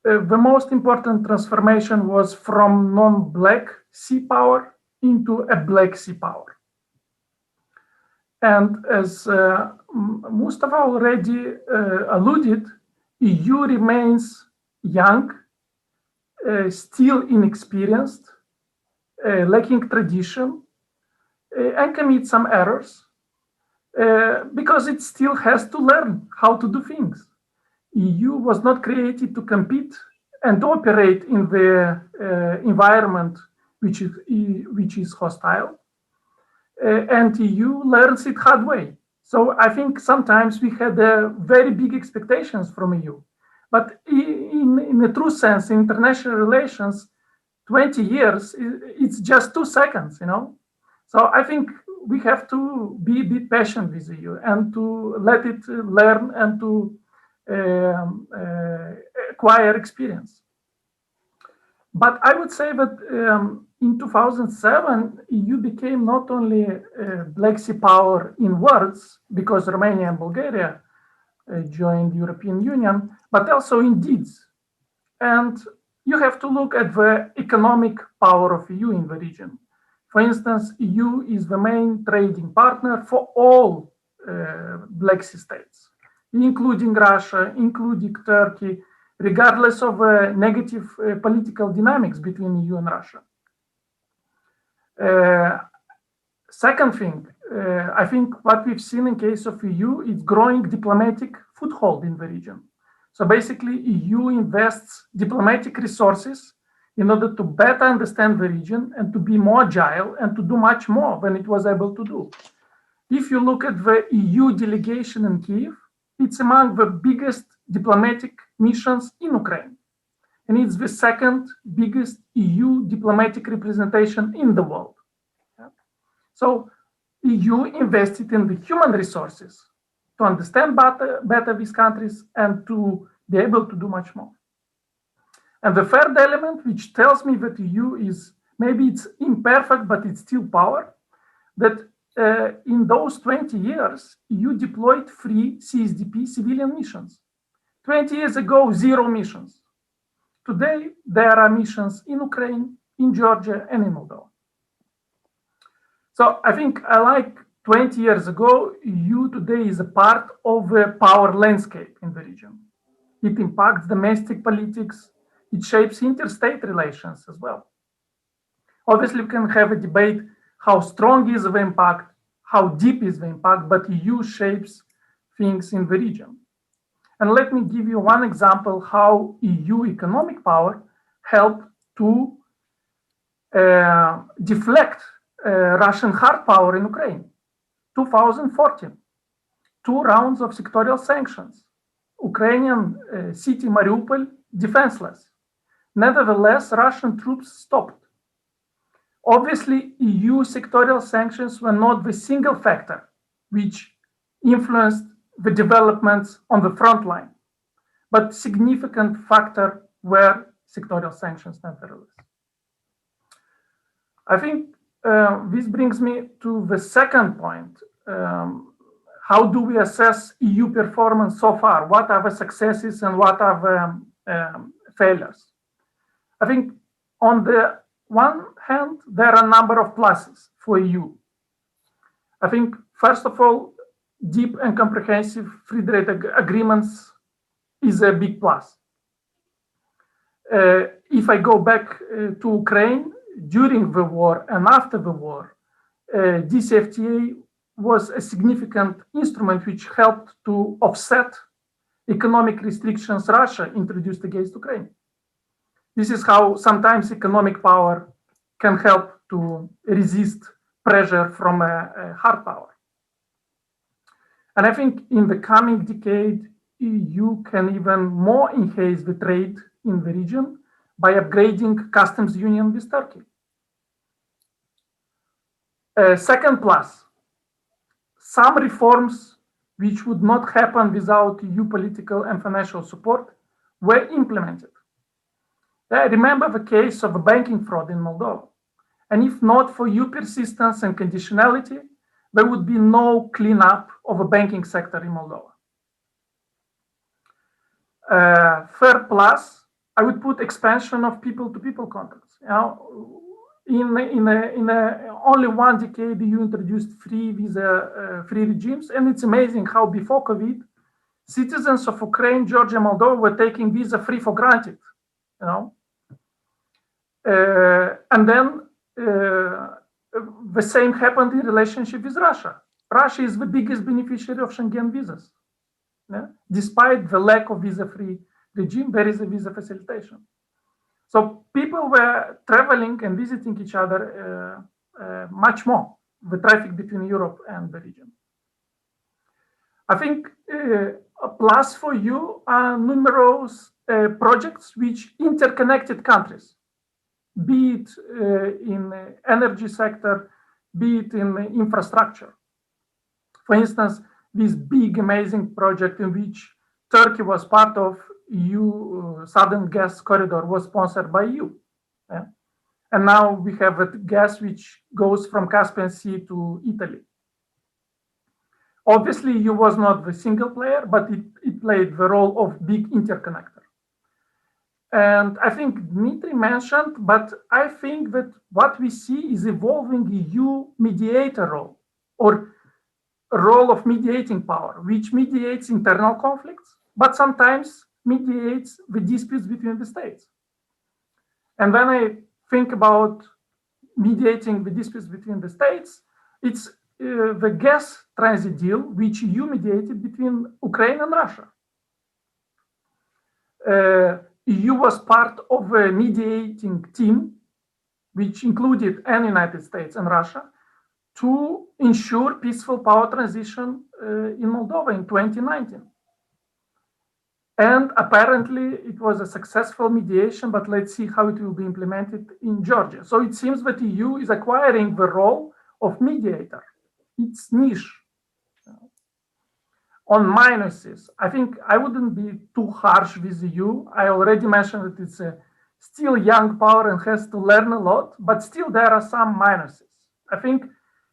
the most important transformation was from non-Black Sea power into a Black Sea power. And as MUSTAFA already alluded, EU remains young, still inexperienced, lacking tradition, and commit some errors because it still has to learn how to do things. EU was not created to compete and operate in the environment which is hostile. And EU learns it hard way. So I think sometimes we had very big expectations from EU. But in a true sense, in international relations, 20 years, it's just 2 seconds, you know? So I think we have to be a bit patient with EU and to let it learn and to acquire experience. But I would say that in 2007, EU became not only a Black Sea power in words, because Romania and Bulgaria joined the European Union, but also in deeds. And you have to look at the economic power of EU in the region. For instance, EU is the main trading partner for all Black Sea states, including Russia, including Turkey, regardless of negative political dynamics between EU and Russia. Second thing, I think what we've seen in case of EU is growing diplomatic foothold in the region. So basically, EU invests diplomatic resources in order to better understand the region and to be more agile and to do much more than it was able to do. If you look at the EU delegation in Kyiv, it's among the biggest diplomatic missions in Ukraine. And it's the second biggest EU diplomatic representation in the world. Yeah. So EU invested in the human resources to understand better these countries and to be able to do much more. And the third element, which tells me that EU is, maybe it's imperfect, but it's still power, that in those 20 years, EU deployed 3 CSDP civilian missions. 20 years ago, 0 missions. Today, there are missions in Ukraine, in Georgia, and in Moldova. So I think I like 20 years ago, EU today is a part of a power landscape in the region. It impacts domestic politics. It shapes interstate relations as well. Obviously, we can have a debate how strong is the impact, how deep is the impact, but EU shapes things in the region. And let me give you one example how EU economic power helped to deflect Russian hard power in Ukraine. 2014, 2 rounds of sectorial sanctions. Ukrainian city Mariupol defenseless. Nevertheless, Russian troops stopped. Obviously, EU sectorial sanctions were not the single factor which influenced the developments on the front line, but significant factor were sectorial sanctions nevertheless. I think this brings me to the second point. How do we assess EU performance so far? What are the successes and what are the failures? I think on the one hand, there are a number of pluses for EU. I think, first of all, deep and comprehensive free trade agreements is a big plus. If I go back to Ukraine, during the war and after the war, DCFTA was a significant instrument which helped to offset economic restrictions Russia introduced against Ukraine. This is how sometimes economic power can help to resist pressure from a hard power. And I think in the coming decade, EU can even more enhance the trade in the region by upgrading customs union with Turkey. Second plus, some reforms which would not happen without EU political and financial support were implemented. I remember the case of a banking fraud in Moldova. And if not for EU persistence and conditionality, there would be no cleanup of a banking sector in Moldova. Third plus, I would put expansion of people-to-people contacts. You know, in only one decade, you introduced free visa, free regimes, and it's amazing how before COVID, citizens of Ukraine, Georgia, Moldova were taking visa free for granted. You know, and then the same happened in relationship with Russia. Russia is the biggest beneficiary of Schengen visas. Yeah? Despite the lack of visa-free regime, there is a visa facilitation. So people were traveling and visiting each other much more, the traffic between Europe and the region. I think a plus for you are numerous projects which interconnected countries, be it in the energy sector, be it in the infrastructure. For instance, this big, amazing project in which Turkey was part of, EU Southern Gas Corridor, was sponsored by EU. Yeah? And now we have a gas which goes from Caspian Sea to Italy. Obviously, EU was not the single player, but it played the role of big interconnector. And I think Dmitry mentioned, but I think that what we see is evolving EU mediator role, or a role of mediating power, which mediates internal conflicts, but sometimes mediates the disputes between the states. And when I think about mediating the disputes between the states, it's the gas transit deal, which EU mediated between Ukraine and Russia. EU was part of a mediating team, which included the United States and Russia, to ensure peaceful power transition in Moldova in 2019. And apparently it was a successful mediation, but let's see how it will be implemented in Georgia. So it seems that the EU is acquiring the role of mediator. It's niche. On minuses, I think I wouldn't be too harsh with the EU. I already mentioned that it's a still young power and has to learn a lot, but still there are some minuses. I think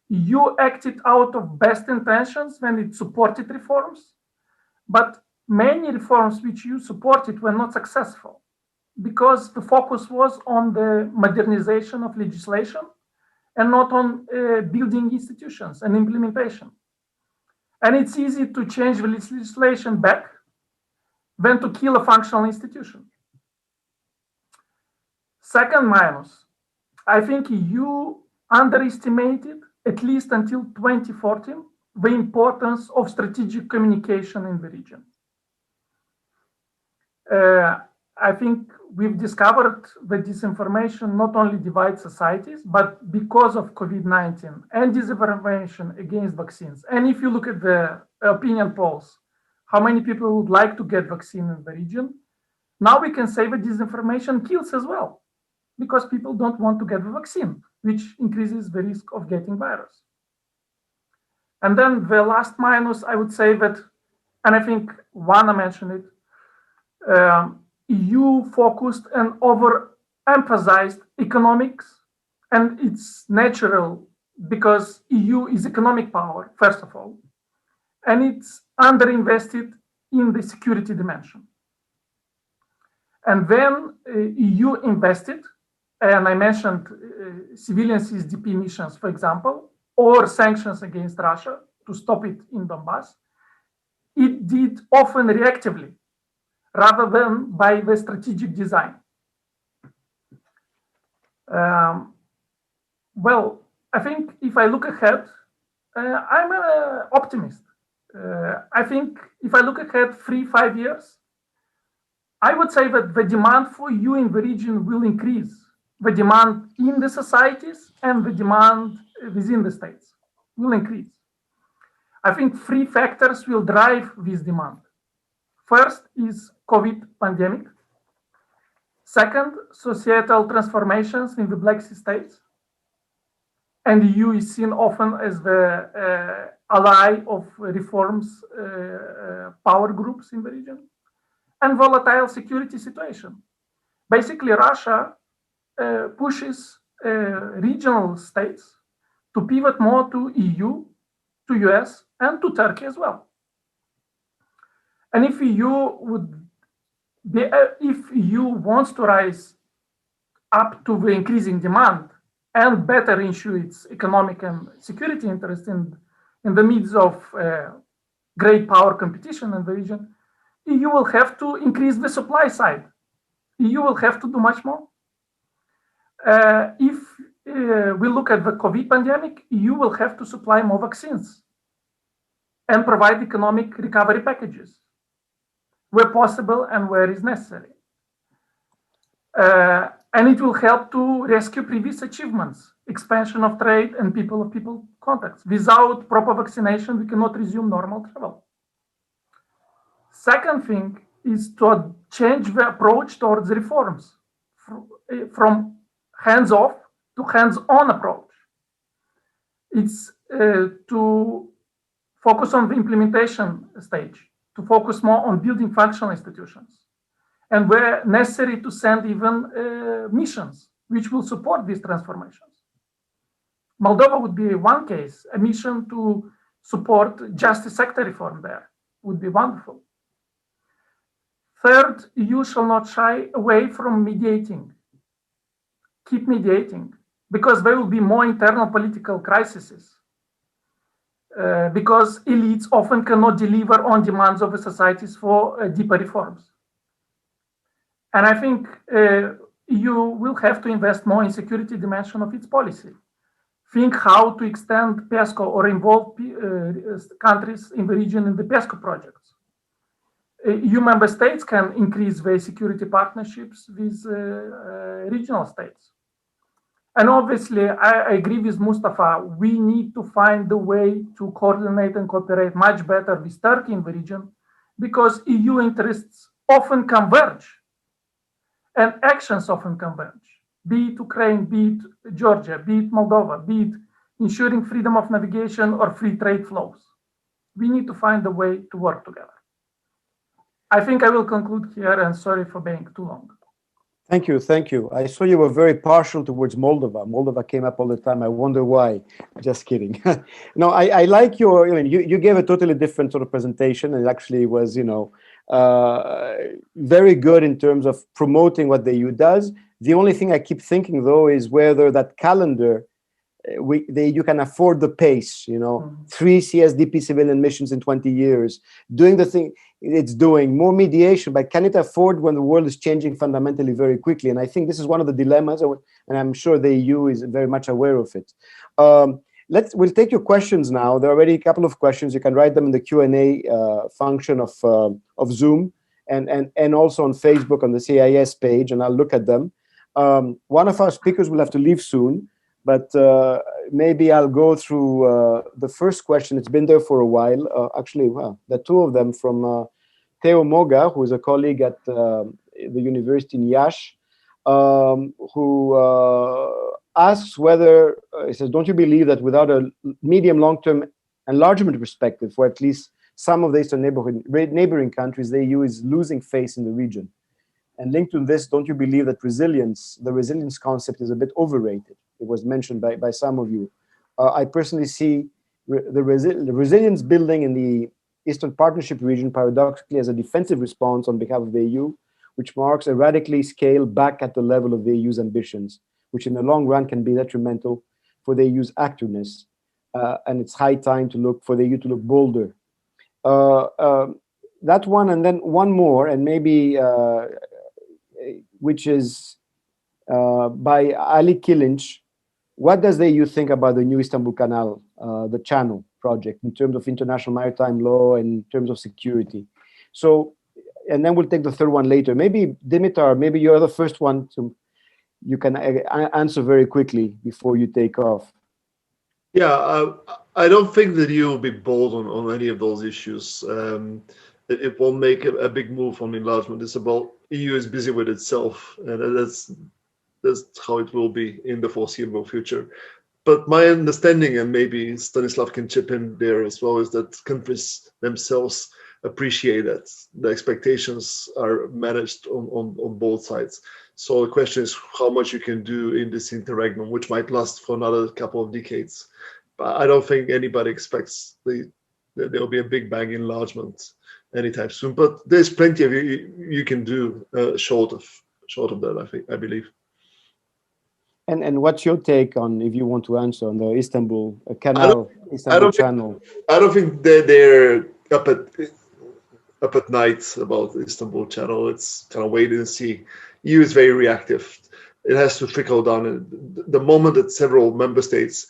EU acted out of best intentions when it supported reforms, but many reforms which you supported were not successful because the focus was on the modernization of legislation and not on building institutions and implementation. And it's easy to change the legislation back than to kill a functional institution. Second minus, I think EU underestimated, at least until 2014, the importance of strategic communication in the region. I think we've discovered that disinformation not only divides societies, but because of COVID-19 and disinformation against vaccines. And if you look at the opinion polls, how many people would like to get vaccine in the region, now we can say that disinformation kills as well, because people don't want to get the vaccine, which increases the risk of getting virus. And then the last minus, I would say that, and I think OANA mentioned it, EU focused and overemphasized economics, and it's natural because EU is economic power, first of all, and it's underinvested in the security dimension. And then EU invested, and I mentioned civilian CSDP missions, for example, or sanctions against Russia to stop it in Donbass. It did often reactively, rather than by the strategic design. Well, I think if I look ahead, I'm an optimist. I think if I look ahead 3-5 years, I would say that the demand for EU in the region will increase the demand in the societies and the demand within the states will increase. I think three factors will drive this demand. First is COVID pandemic. Second, societal transformations in the Black Sea states. And the EU is seen often as the ally of reforms power groups in the region. And volatile security situation. Basically, Russia pushes regional states to pivot more to EU, to US, and to Turkey as well. And if EU wants to rise up to the increasing demand and better ensure its economic and security interests in the midst of great power competition in the region, EU will have to increase the supply side. EU will have to do much more. If we look at the COVID pandemic, EU will have to supply more vaccines and provide economic recovery packages where possible and where is necessary. And it will help to rescue previous achievements, expansion of trade and people-of-people contacts. Without proper vaccination, we cannot resume normal travel. Second thing is to change the approach towards reforms from hands-off to hands-on approach. It's to focus on the implementation stage, to focus more on building functional institutions, and where necessary to send even missions which will support these transformations. Moldova would be one case, a mission to support justice sector reform there would be wonderful. Third, EU shall not shy away from mediating. Keep mediating, because there will be more internal political crises, because elites often cannot deliver on demands of the societies for deeper reforms. And I think EU will have to invest more in security dimension of its policy. Think how to extend PESCO or involve countries in the region in the PESCO projects. EU member states can increase their security partnerships with regional states. And obviously, I agree with Mustafa, we need to find the way to coordinate and cooperate much better with Turkey in the region, because EU interests often converge and actions often converge, be it Ukraine, be it Georgia, be it Moldova, be it ensuring freedom of navigation or free trade flows. We need to find a way to work together. I think I will conclude here, and sorry for being too long. Thank you, thank you. I saw you were very partial towards Moldova. Moldova came up all the time. I wonder why. Just kidding. No, I like your, you gave a totally different sort of presentation, and it actually was, very good in terms of promoting what the EU does. The only thing I keep thinking, though, is whether that calendar, the EU can afford the pace, 3 CSDP civilian missions in 20 years, doing the thing it's doing, more mediation, but can it afford when the world is changing fundamentally very quickly? And I think this is one of the dilemmas, and I'm sure the EU is very much aware of it. We'll take your questions now. There are already a couple of questions. You can write them in the Q&A function of Zoom, and also on Facebook on the CIES page, and I'll look at them. One of our speakers will have to leave soon, but maybe I'll go through the first question. It's been there for a while. Actually, well, the two of them from Theo Moga, who is a colleague at the university in Iași, who asks whether, he says, don't you believe that without a medium long-term enlargement perspective for at least some of the eastern neighboring countries, the EU is losing face in the region? And linked to this, don't you believe that the resilience concept is a bit overrated? It was mentioned by some of you. I personally see the resilience building in the Eastern Partnership region paradoxically as a defensive response on behalf of the EU, which marks a radically scale back at the level of the EU's ambitions, which in the long run can be detrimental for the EU's activeness. And it's high time for the EU to look bolder. That one, and then one more, and maybe which is by Ali Kilinch. What does the EU think about the new Istanbul Canal, the Channel project, in terms of international maritime law and in terms of security? So, and then we'll take the third one later. Maybe Dimitar, maybe you're the first one to you can answer very quickly before you take off. Yeah, I don't think that you will be bold on any of those issues. It won't make a big move on enlargement. It's about EU is busy with itself, and that's how it will be in the foreseeable future. But my understanding, and maybe Stanislav can chip in there as well, is that countries themselves appreciate that the expectations are managed on both sides. So the question is how much you can do in this interregnum, which might last for another couple of decades. But I don't think anybody expects that there will be a big bang enlargement anytime soon. But there's plenty of you can do short of that, I believe. And what's your take on, if you want to answer, on the Istanbul Canal, Istanbul Channel? I don't think they're up at night about the Istanbul Channel. It's kind of wait and see. EU is very reactive. It has to trickle down. The moment that several member states,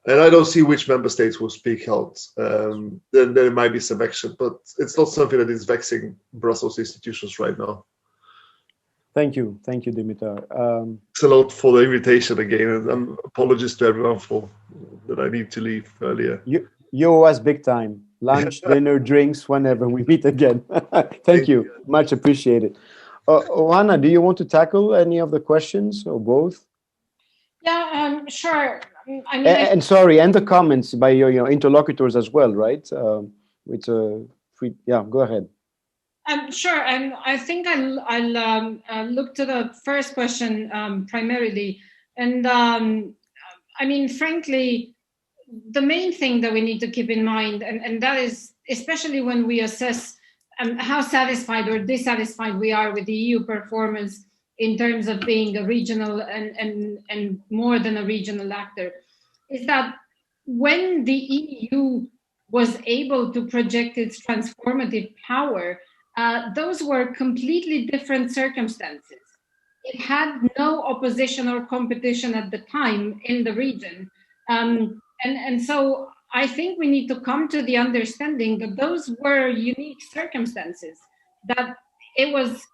and I don't see which member states will speak out, then there might be some action, but it's not something that is vexing Brussels institutions right now. Thank you, Dimitar. Thanks a lot for the invitation again, and apologies to everyone for that I need to leave earlier. You owe us big time. Lunch, dinner, drinks, whenever we meet again. Thank you, much appreciated. OANA, do you want to tackle any of the questions or both? Yeah, sure. I mean, and sorry, and the comments by your interlocutors as well, right? Yeah, go ahead. Sure, and I think I'll look to the first question primarily. And I mean, frankly, the main thing that we need to keep in mind, and that is, especially when we assess how satisfied or dissatisfied we are with the EU performance in terms of being a regional and more than a regional actor, is that when the EU was able to project its transformative power, those were completely different circumstances. It had no opposition or competition at the time in the region. And so I think we need to come to the understanding that those were unique circumstances, that it was,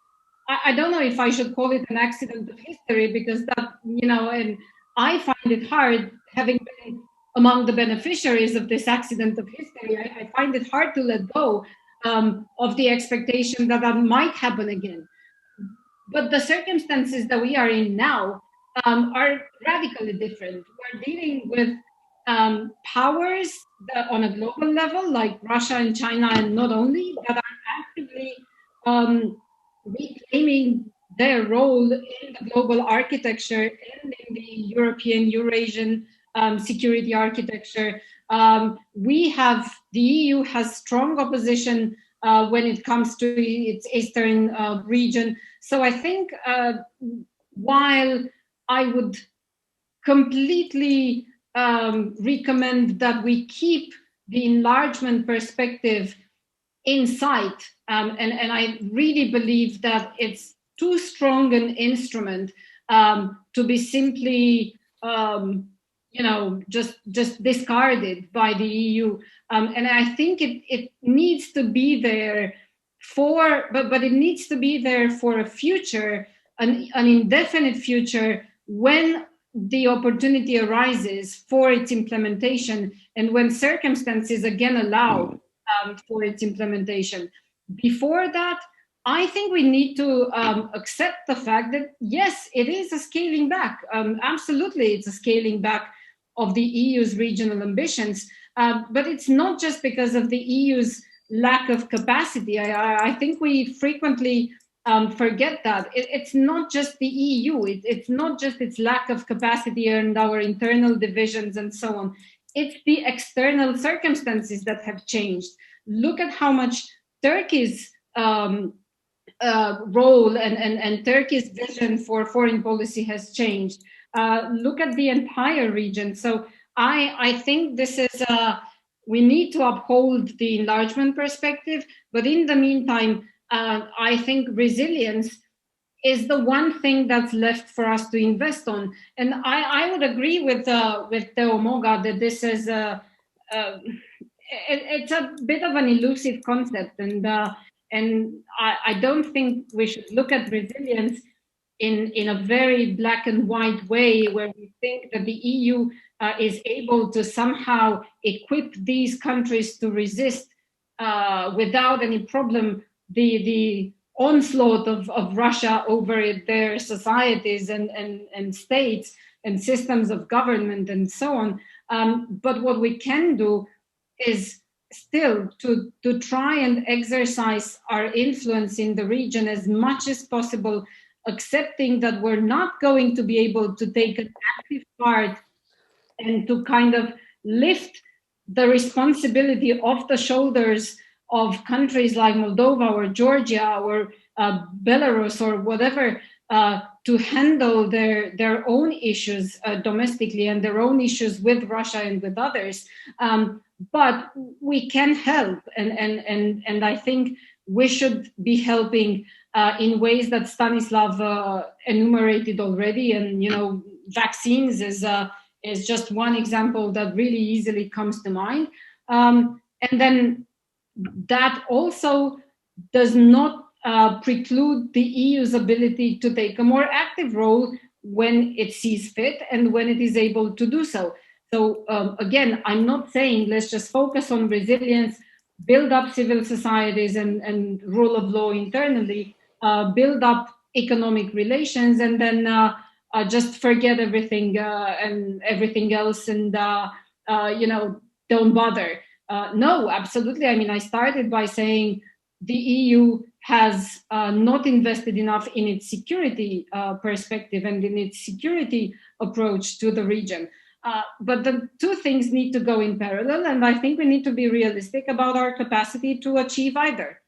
I don't know if I should call it an accident of history, because that, and I find it hard, having been among the beneficiaries of this accident of history, I find it hard to let go of the expectation that that might happen again. But the circumstances that we are in now are radically different. We're dealing with powers that on a global level, like Russia and China, and not only, that are actively reclaiming their role in the global architecture and in the European Eurasian security architecture. The EU has strong opposition when it comes to its eastern region. So I think while I would completely recommend that we keep the enlargement perspective in sight, and I really believe that it's too strong an instrument to be simply just discarded by the EU. And I think it needs to be there but it needs to be there for a future, an indefinite future, when the opportunity arises for its implementation and when circumstances again allow for its implementation. Before that, I think we need to accept the fact that, yes, it is a scaling back. Absolutely, it's a scaling back of the EU's regional ambitions, but it's not just because of the EU's lack of capacity. I think we frequently forget that. It's not just the EU, it's not just its lack of capacity and our internal divisions and so on. It's the external circumstances that have changed. Look at how much Turkey's role and Turkey's vision for foreign policy has changed. Look at the entire region. So I think this is, we need to uphold the enlargement perspective, but in the meantime, I think resilience is the one thing that's left for us to invest on. And I would agree with Teo Moga that this is it's a bit of an elusive concept, and I don't think we should look at resilience in a very black and white way, where we think that the EU is able to somehow equip these countries to resist without any problem the onslaught of Russia over their societies and states and systems of government and so on. But what we can do is still to try and exercise our influence in the region as much as possible, accepting that we're not going to be able to take an active part and to kind of lift the responsibility off the shoulders of countries like Moldova or Georgia or Belarus or whatever, to handle their own issues domestically and their own issues with Russia and with others. But we can help, and I think we should be helping in ways that Stanislav enumerated already. And vaccines is just one example that really easily comes to mind. And then that also does not preclude the EU's ability to take a more active role when it sees fit and when it is able to do so. So again, I'm not saying let's just focus on resilience, build up civil societies and rule of law internally, build up economic relations, and then just forget everything and everything else, and don't bother. No, absolutely. I mean, I started by saying the EU has not invested enough in its security perspective and in its security approach to the region. But the two things need to go in parallel, and I think we need to be realistic about our capacity to achieve either.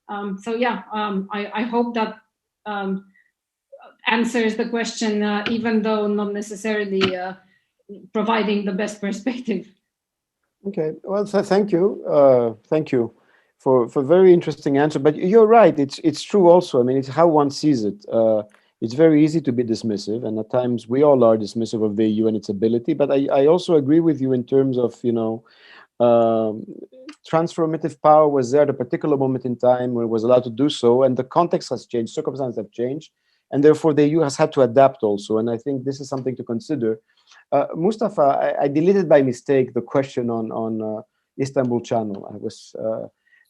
I hope that answers the question, even though not necessarily providing the best perspective. Okay, well, thank you. Thank you for very interesting answer. But you're right, it's true also. I mean, it's how one sees it. It's very easy to be dismissive, and at times we all are dismissive of the EU and its ability. But I also agree with you in terms of, transformative power was there at a particular moment in time when it was allowed to do so, and the context has changed, circumstances have changed, and therefore the EU has had to adapt also. And I think this is something to consider. Mustafa, I deleted by mistake the question on Istanbul Channel. I was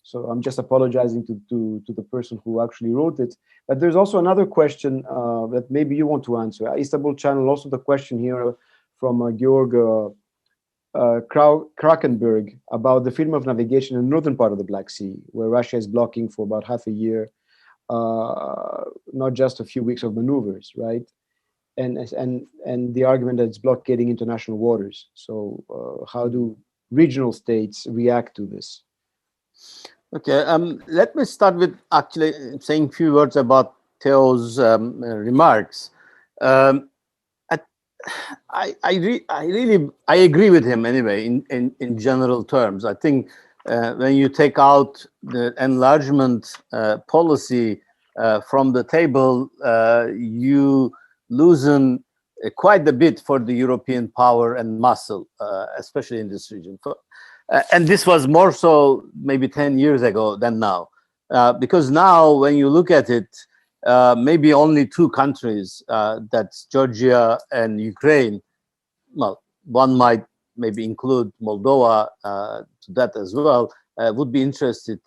so I'm just apologizing to the person who actually wrote it. But there's also another question that maybe you want to answer. Istanbul Channel, also the question here from Georg Krakenberg about the freedom of navigation in the northern part of the Black Sea, where Russia is blocking for about half a year, not just a few weeks of maneuvers, right? And the argument that it's blockading international waters. So how do regional states react to this? Okay, let me start with actually saying a few words about Theo's remarks. I agree with him anyway in general terms. I think when you take out the enlargement policy from the table, you loosen quite a bit for the European power and muscle, especially in this region. And this was more so maybe 10 years ago than now. Because now when you look at it, maybe only two countries, that's Georgia and Ukraine. Well, one might maybe include Moldova to that as well, would be interested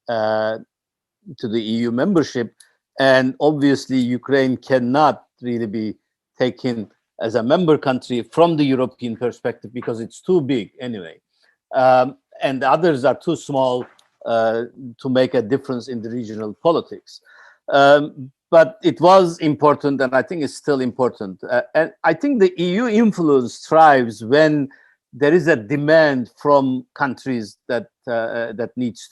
to the EU membership. And obviously Ukraine cannot really be taken as a member country from the European perspective because it's too big anyway. And the others are too small to make a difference in the regional politics. But it was important, and I think it's still important. And I think the EU influence thrives when there is a demand from countries that needs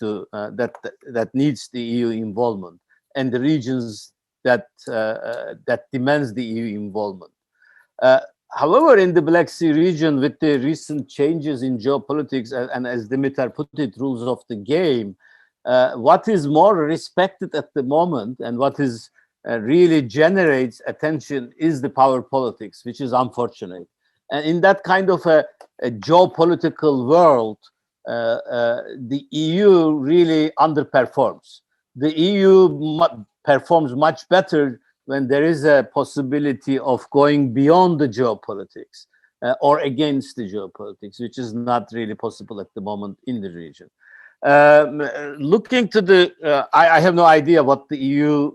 the EU involvement, and the regions that demands the EU involvement. However, in the Black Sea region, with the recent changes in geopolitics, and as Dimitar put it, rules of the game, what is more respected at the moment and what is really generates attention is the power politics, which is unfortunate. And in that kind of a geopolitical world, the EU really underperforms. The EU performs much better when there is a possibility of going beyond the geopolitics or against the geopolitics, which is not really possible at the moment in the region. Looking to the, I have no idea what the EU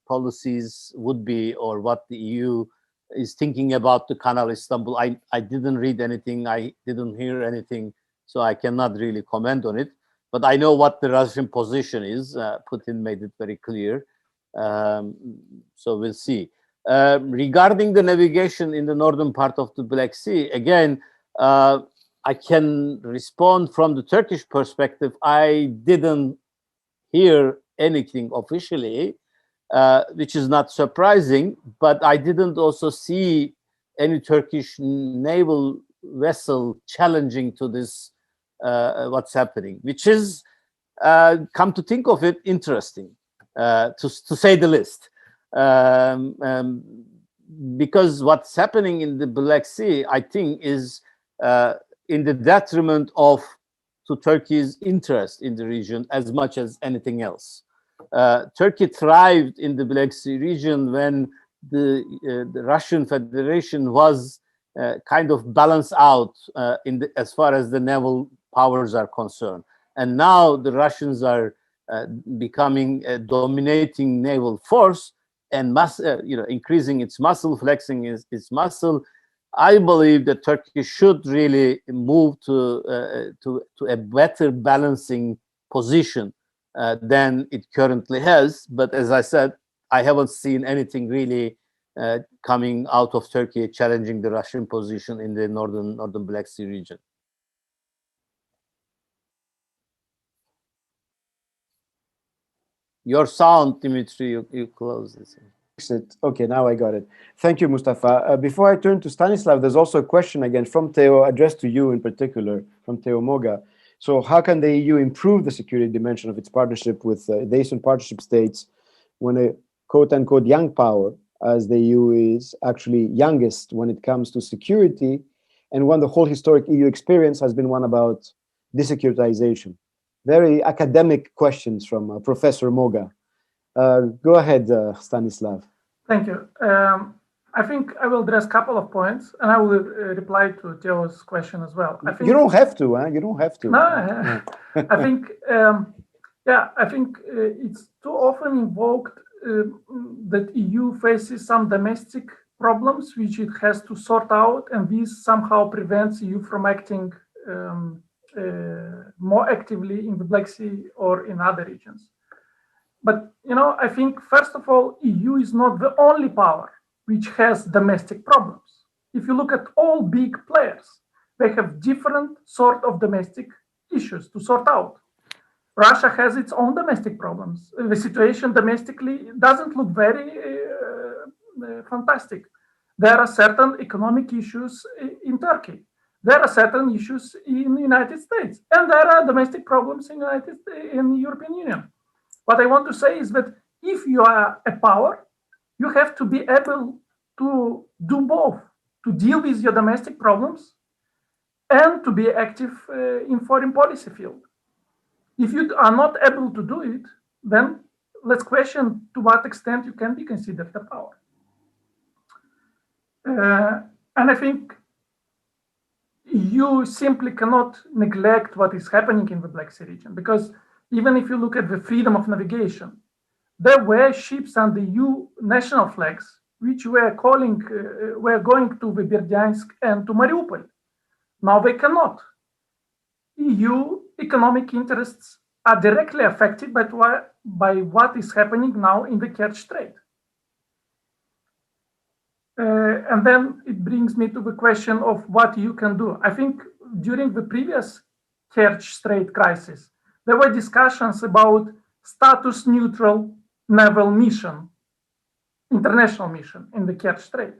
policies would be, or what the EU is thinking about the Canal Istanbul. I didn't read anything, I didn't hear anything, so I cannot really comment on it. But I know what the Russian position is. Putin made it very clear. So we'll see. Regarding the navigation in the northern part of the Black Sea, again, I can respond from the Turkish perspective. I didn't hear anything officially, which is not surprising, but I didn't also see any Turkish naval vessel challenging to this, what's happening, which is, come to think of it, interesting, to say the least. Because what's happening in the Black Sea, I think, is in the detriment to Turkey's interest in the region as much as anything else. Turkey thrived in the Black Sea region when the Russian Federation was kind of balanced out as far as the naval powers are concerned. And now the Russians are becoming a dominating naval force and increasing its muscle, flexing its muscle. I believe that Turkey should really move to a better balancing position than it currently has. But as I said, I haven't seen anything really coming out of Turkey challenging the Russian position in the northern Black Sea region. Your sound, Dimitri, you close this. Okay, now I got it. Thank you, Mustafa. Before I turn to Stanislav, there's also a question again from Theo, addressed to you in particular, from Theo Moga. So how can the EU improve the security dimension of its partnership with the Eastern Partnership states when a quote-unquote young power, as the EU is, actually youngest when it comes to security, and when the whole historic EU experience has been one about desecuritization? Very academic questions from Professor Moga. Go ahead, Stanislav. Thank you. I think I will address a couple of points, and I will reply to Theo's question as well. I think, you don't have to, huh? You don't have to. No, I think, I think it's too often invoked that EU faces some domestic problems which it has to sort out, and this somehow prevents EU from acting more actively in the Black Sea or in other regions. But, I think, first of all, EU is not the only power which has domestic problems. If you look at all big players, they have different sort of domestic issues to sort out. Russia has its own domestic problems. The situation domestically doesn't look very fantastic. There are certain economic issues in Turkey. There are certain issues in the United States, and there are domestic problems in the European Union. What I want to say is that if you are a power, you have to be able to do both, to deal with your domestic problems and to be active in foreign policy field. If you are not able to do it, then let's question to what extent you can be considered a power. And I think you simply cannot neglect what is happening in the Black Sea region, because even if you look at the freedom of navigation, there were ships under EU national flags which were going to the Berdyansk and to Mariupol. Now they cannot. EU economic interests are directly affected by what is happening now in the Kerch Strait. And then it brings me to the question of what you can do. I think during the previous Kerch Strait crisis, there were discussions about status neutral naval mission, international mission in the Kerch Strait.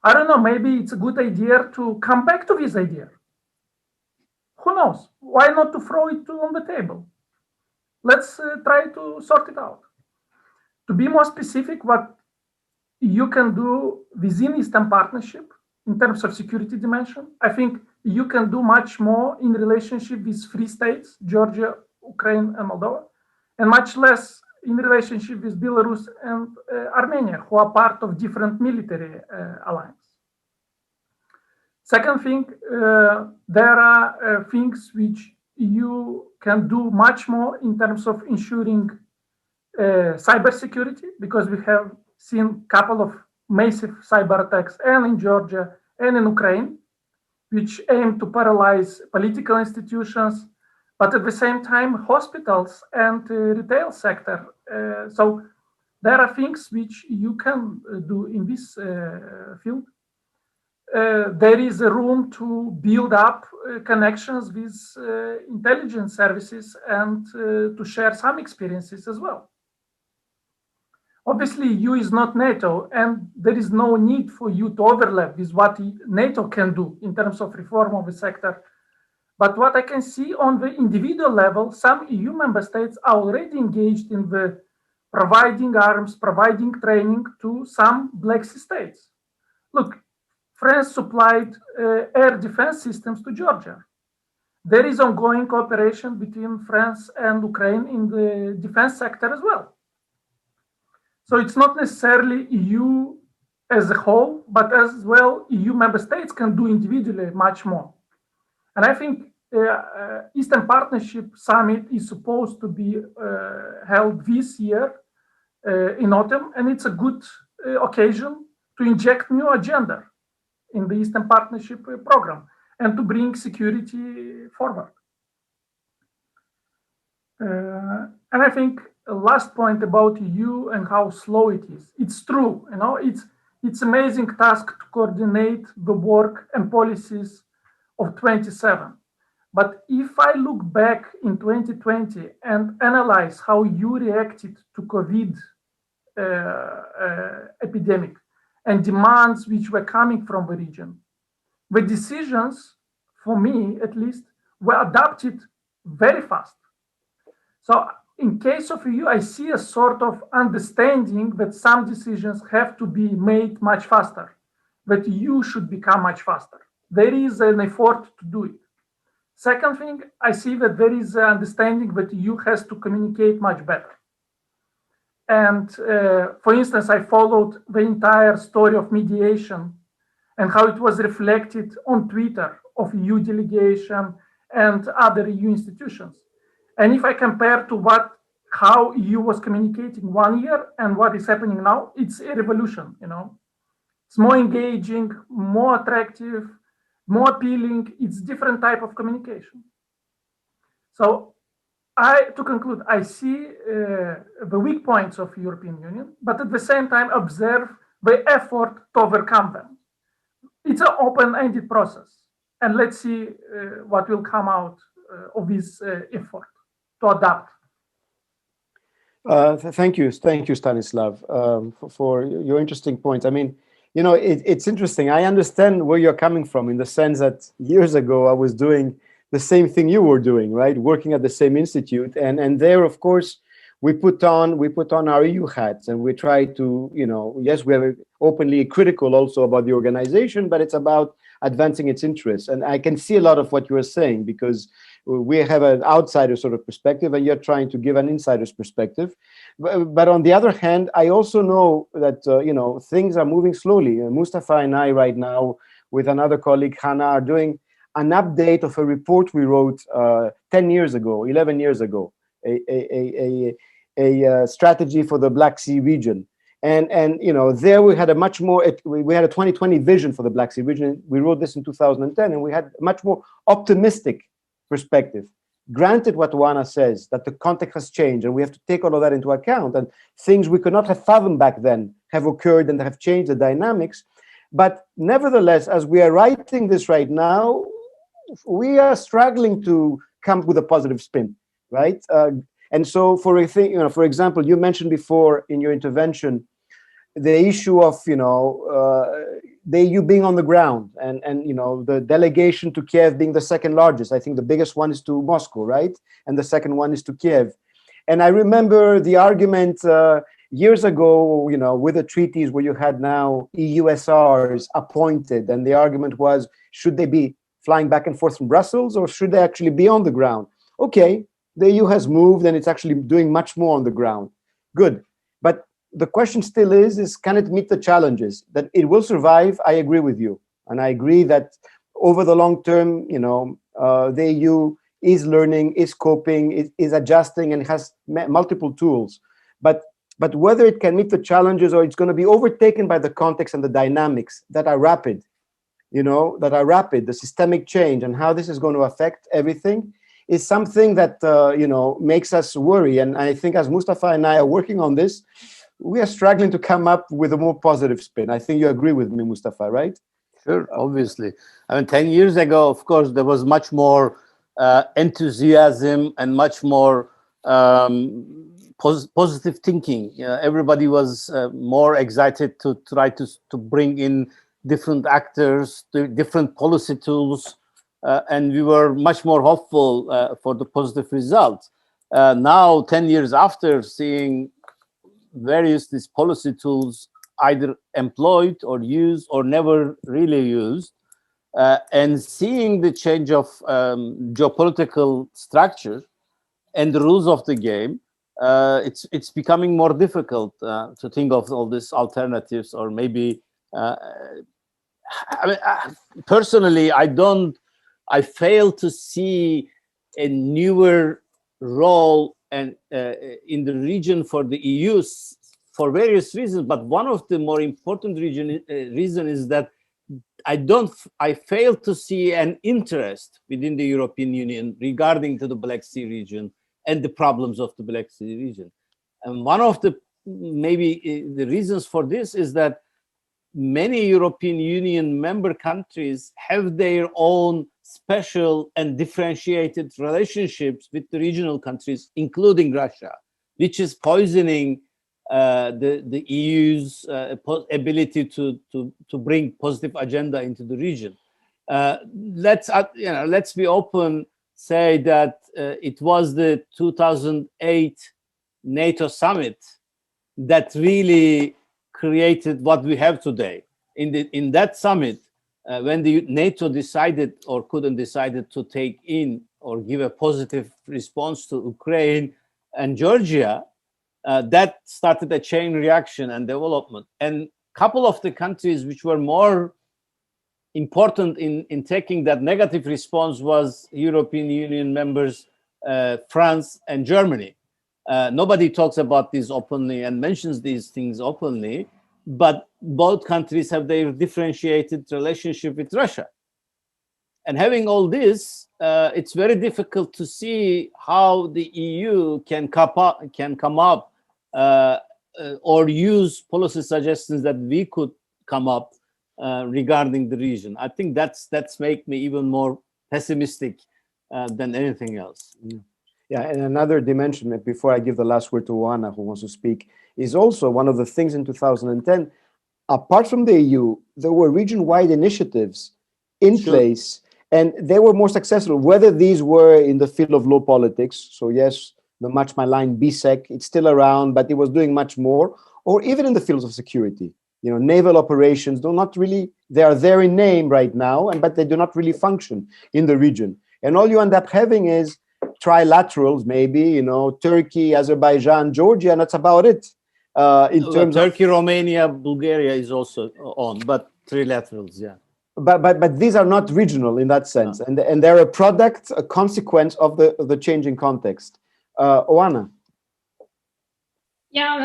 I don't know, maybe it's a good idea to come back to this idea. Who knows? Why not to throw it on the table? Let's try to sort it out. To be more specific, what you can do within Eastern Partnership in terms of security dimension, I think you can do much more in relationship with three states, Georgia, Ukraine, and Moldova, and much less in relationship with Belarus and Armenia, who are part of different military alliance. Second thing, there are things which EU can do much more in terms of ensuring cybersecurity, because we have seen a couple of massive cyber attacks and in Georgia and in Ukraine, which aim to paralyze political institutions, but at the same time, hospitals and retail sector. So there are things which you can do in this field. There is a room to build up connections with intelligence services and to share some experiences as well. Obviously, EU is not NATO, and there is no need for you to overlap with what NATO can do in terms of reform of the sector. But what I can see on the individual level, some EU member states are already engaged in the providing arms, providing training to some Black Sea states. Look, France supplied air defense systems to Georgia. There is ongoing cooperation between France and Ukraine in the defense sector as well. So it's not necessarily EU as a whole, but as well, EU member states can do individually much more. And I think Eastern Partnership Summit is supposed to be held this year in autumn, and it's a good occasion to inject new agenda in the Eastern Partnership program and to bring security forward. And I think a last point about EU and how slow it is. It's true, you know, it's amazing task to coordinate the work and policies of 27. But if I look back in 2020 and analyze how you reacted to COVID epidemic and demands which were coming from the region, the decisions, for me at least, were adapted very fast. So in case of EU, I see a sort of understanding that some decisions have to be made much faster, that EU should become much faster. There is an effort to do it. Second thing, I see that there is an understanding that EU has to communicate much better. And for instance, I followed the entire story of mediation and how it was reflected on Twitter of EU delegation and other EU institutions. And if I compare to how EU was communicating 1 year and what is happening now, it's a revolution, you know. It's more engaging, more attractive, more appealing. It's different type of communication. So to conclude, I see the weak points of European Union, but at the same time observe the effort to overcome them. It's an open-ended process, and let's see what will come out of this effort to adapt. Thank you, Stanislav, for your interesting points. I mean, you know, it's interesting. I understand where you're coming from in the sense that years ago I was doing the same thing you were doing, right? Working at the same institute, and there, of course, we put on our EU hats, and we try to, you know, yes, we are openly critical also about the organization, but it's about advancing its interests. And I can see a lot of what you are saying, because we have an outsider sort of perspective, and you're trying to give an insider's perspective. But on the other hand, I also know that, you know, things are moving slowly. Mustafa and I right now, with another colleague, Hannah, are doing an update of a report we wrote 10 years ago, 11 years ago, a strategy for the Black Sea region. And you know, there we had a much more, we had a 2020 vision for the Black Sea region. We wrote this in 2010, and we had a much more optimistic perspective. Granted, what OANA says, that the context has changed, and we have to take all of that into account, and things we could not have fathomed back then have occurred and have changed the dynamics. But nevertheless, as we are writing this right now, we are struggling to come up with a positive spin, right? And so, for example, you mentioned before in your intervention the issue of, you know, the EU being on the ground, and you know, the delegation to Kiev being the second largest. I think the biggest one is to Moscow, right? And the second one is to Kiev. And I remember the argument years ago, you know, with the treaties where you had now EUSRs appointed, and the argument was, should they be flying back and forth from Brussels, or should they actually be on the ground? Okay, the EU has moved, and it's actually doing much more on the ground. Good. But the question still is can it meet the challenges? That it will survive, I agree with you. And I agree that over the long term, the EU is learning, is coping, is adjusting, and has multiple tools. But whether it can meet the challenges or it's going to be overtaken by the context and the dynamics that are rapid, the systemic change and how this is going to affect everything is something that, makes us worry. And I think as Mustafa and I are working on this, we are struggling to come up with a more positive spin. I think you agree with me, Mustafa, right? Sure, obviously. I mean, 10 years ago, of course, there was much more enthusiasm and much more positive thinking. Everybody was more excited to try to bring in different actors, different policy tools, and we were much more hopeful for the positive results. Now, 10 years after, seeing these policy tools either employed or used or never really used, and seeing the change of geopolitical structure and the rules of the game, it's becoming more difficult to think of all these alternatives, or maybe personally, I fail to see a newer role and in the region for the EU for various reasons. But one of the more important reason is that I fail to see an interest within the European Union regarding to the Black Sea region and the problems of the Black Sea region. And one of the the reasons for this is that many European Union member countries have their own special and differentiated relationships with the regional countries, including Russia, which is poisoning the EU's ability to bring positive agenda into the region. Let's be open. Say that it was the 2008 NATO Summit that really created what we have today. In that summit, when the NATO decided or couldn't decided to take in or give a positive response to Ukraine and Georgia, that started a chain reaction and development. And a couple of the countries which were more important in taking that negative response was European Union members, France and Germany. Nobody talks about this openly and mentions these things openly, but both countries have their differentiated relationship with Russia. And having all this, it's very difficult to see how the EU can come up or use policy suggestions that we could come up regarding the region. I think that's make me even more pessimistic than anything else. Yeah, and another dimension, before I give the last word to OANA, who wants to speak, is also one of the things in 2010, apart from the EU, there were region-wide initiatives in place, and they were more successful, whether these were in the field of law politics. So yes, the much maligned BSEC, it's still around, but it was doing much more, or even in the fields of security. Naval operations they are there in name right now, but they do not really function in the region. And all you end up having is trilaterals, maybe, Turkey, Azerbaijan, Georgia, and that's about it. In terms Turkey, Romania, Bulgaria is also on, but trilaterals, yeah. But these are not regional in that sense, and they're a consequence of the changing context. OANA. Yeah,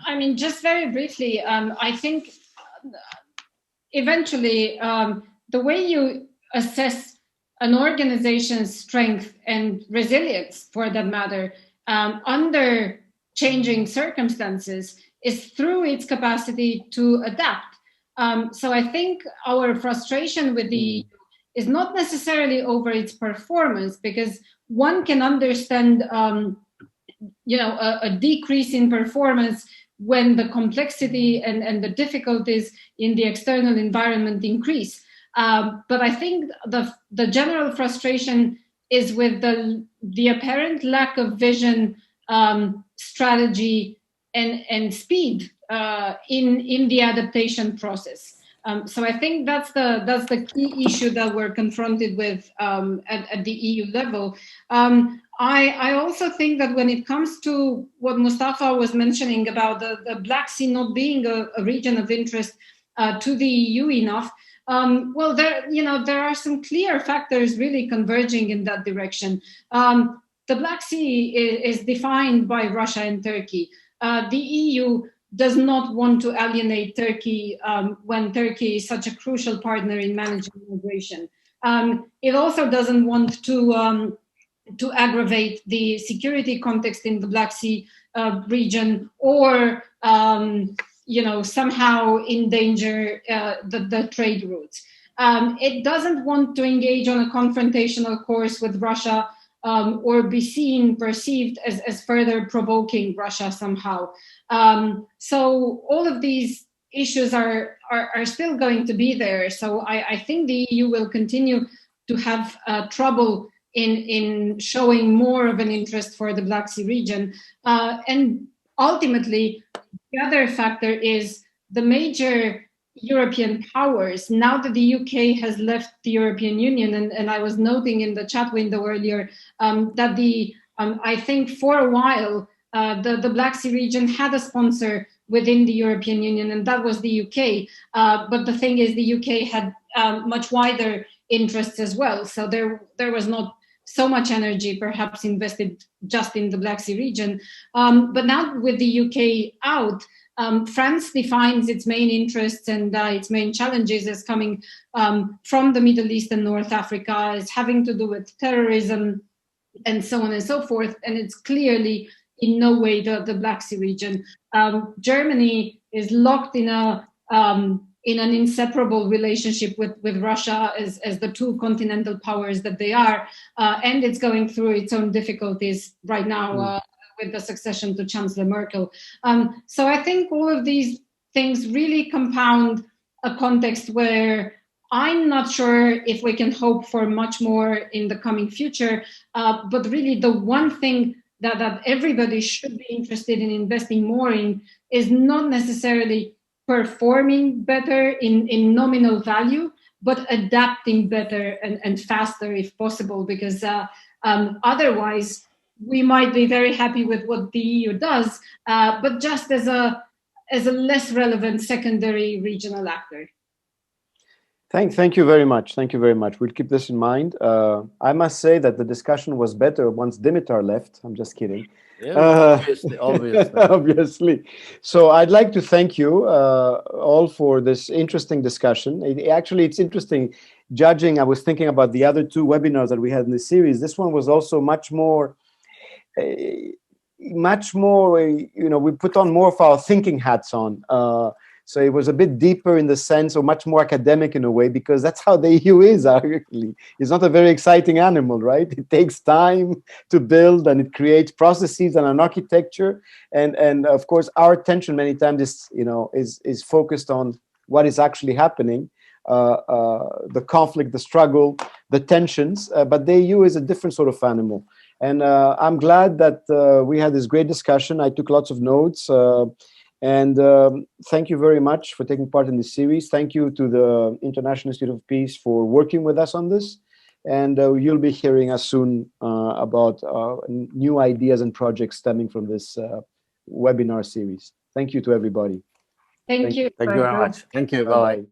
I mean, just very briefly, I think eventually the way you assess an organization's strength and resilience, for that matter, under changing circumstances is through its capacity to adapt. So I think our frustration with the EU is not necessarily over its performance, because one can understand a decrease in performance when the complexity and the difficulties in the external environment increase. But I think the general frustration is with the apparent lack of vision, strategy, and speed in the adaptation process. So I think that's the key issue that we're confronted with at the EU level. I also think that when it comes to what Mustafa was mentioning about the Black Sea not being a region of interest to the EU enough, well, there are some clear factors really converging in that direction. The Black Sea is defined by Russia and Turkey. The EU does not want to alienate Turkey when Turkey is such a crucial partner in managing migration. It also doesn't want to aggravate the security context in the Black Sea region, or somehow endanger the trade routes. It doesn't want to engage on a confrontational course with Russia, or be perceived as further provoking Russia somehow. So all of these issues are still going to be there. So I think the EU will continue to have trouble in showing more of an interest for the Black Sea region. And ultimately, the other factor is the major European powers. Now that the UK has left the European Union, and I was noting in the chat window earlier that I think for a while, the Black Sea region had a sponsor within the European Union, and that was the UK. But the thing is, the UK had much wider interests as well. So there was not so much energy perhaps invested just in the Black Sea region. But now with the UK out, France defines its main interests and its main challenges as coming from the Middle East and North Africa, as having to do with terrorism and so on and so forth. And it's clearly in no way the Black Sea region. Germany is locked in an inseparable relationship with Russia as the two continental powers that they are, and it's going through its own difficulties right now with the succession to Chancellor Merkel. So I think all of these things really compound a context where I'm not sure if we can hope for much more in the coming future, but really the one thing that everybody should be interested in investing more in is not necessarily performing better in nominal value, but adapting better and faster if possible, because otherwise we might be very happy with what the EU does, but just as a less relevant secondary regional actor. Thank you very much. Thank you very much. We'll keep this in mind. I must say that the discussion was better once Dimitar left. I'm just kidding. Yeah, obviously. Obviously. So I'd like to thank you all for this interesting discussion. Actually, it's interesting judging. I was thinking about the other two webinars that we had in the series. This one was also much more, we put on more of our thinking hats on. So it was a bit deeper in the sense, or much more academic in a way, because that's how the EU is, actually. It's not a very exciting animal, right? It takes time to build, and it creates processes and an architecture. And of course, our attention many times is focused on what is actually happening, the conflict, the struggle, the tensions. But the EU is a different sort of animal. And I'm glad that we had this great discussion. I took lots of notes. And thank you very much for taking part in this series. Thank you to the International Institute of Peace for working with us on this. And you'll be hearing us soon about new ideas and projects stemming from this webinar series. Thank you to everybody. Thank you. Thank you very much. Thank you. Bye-bye.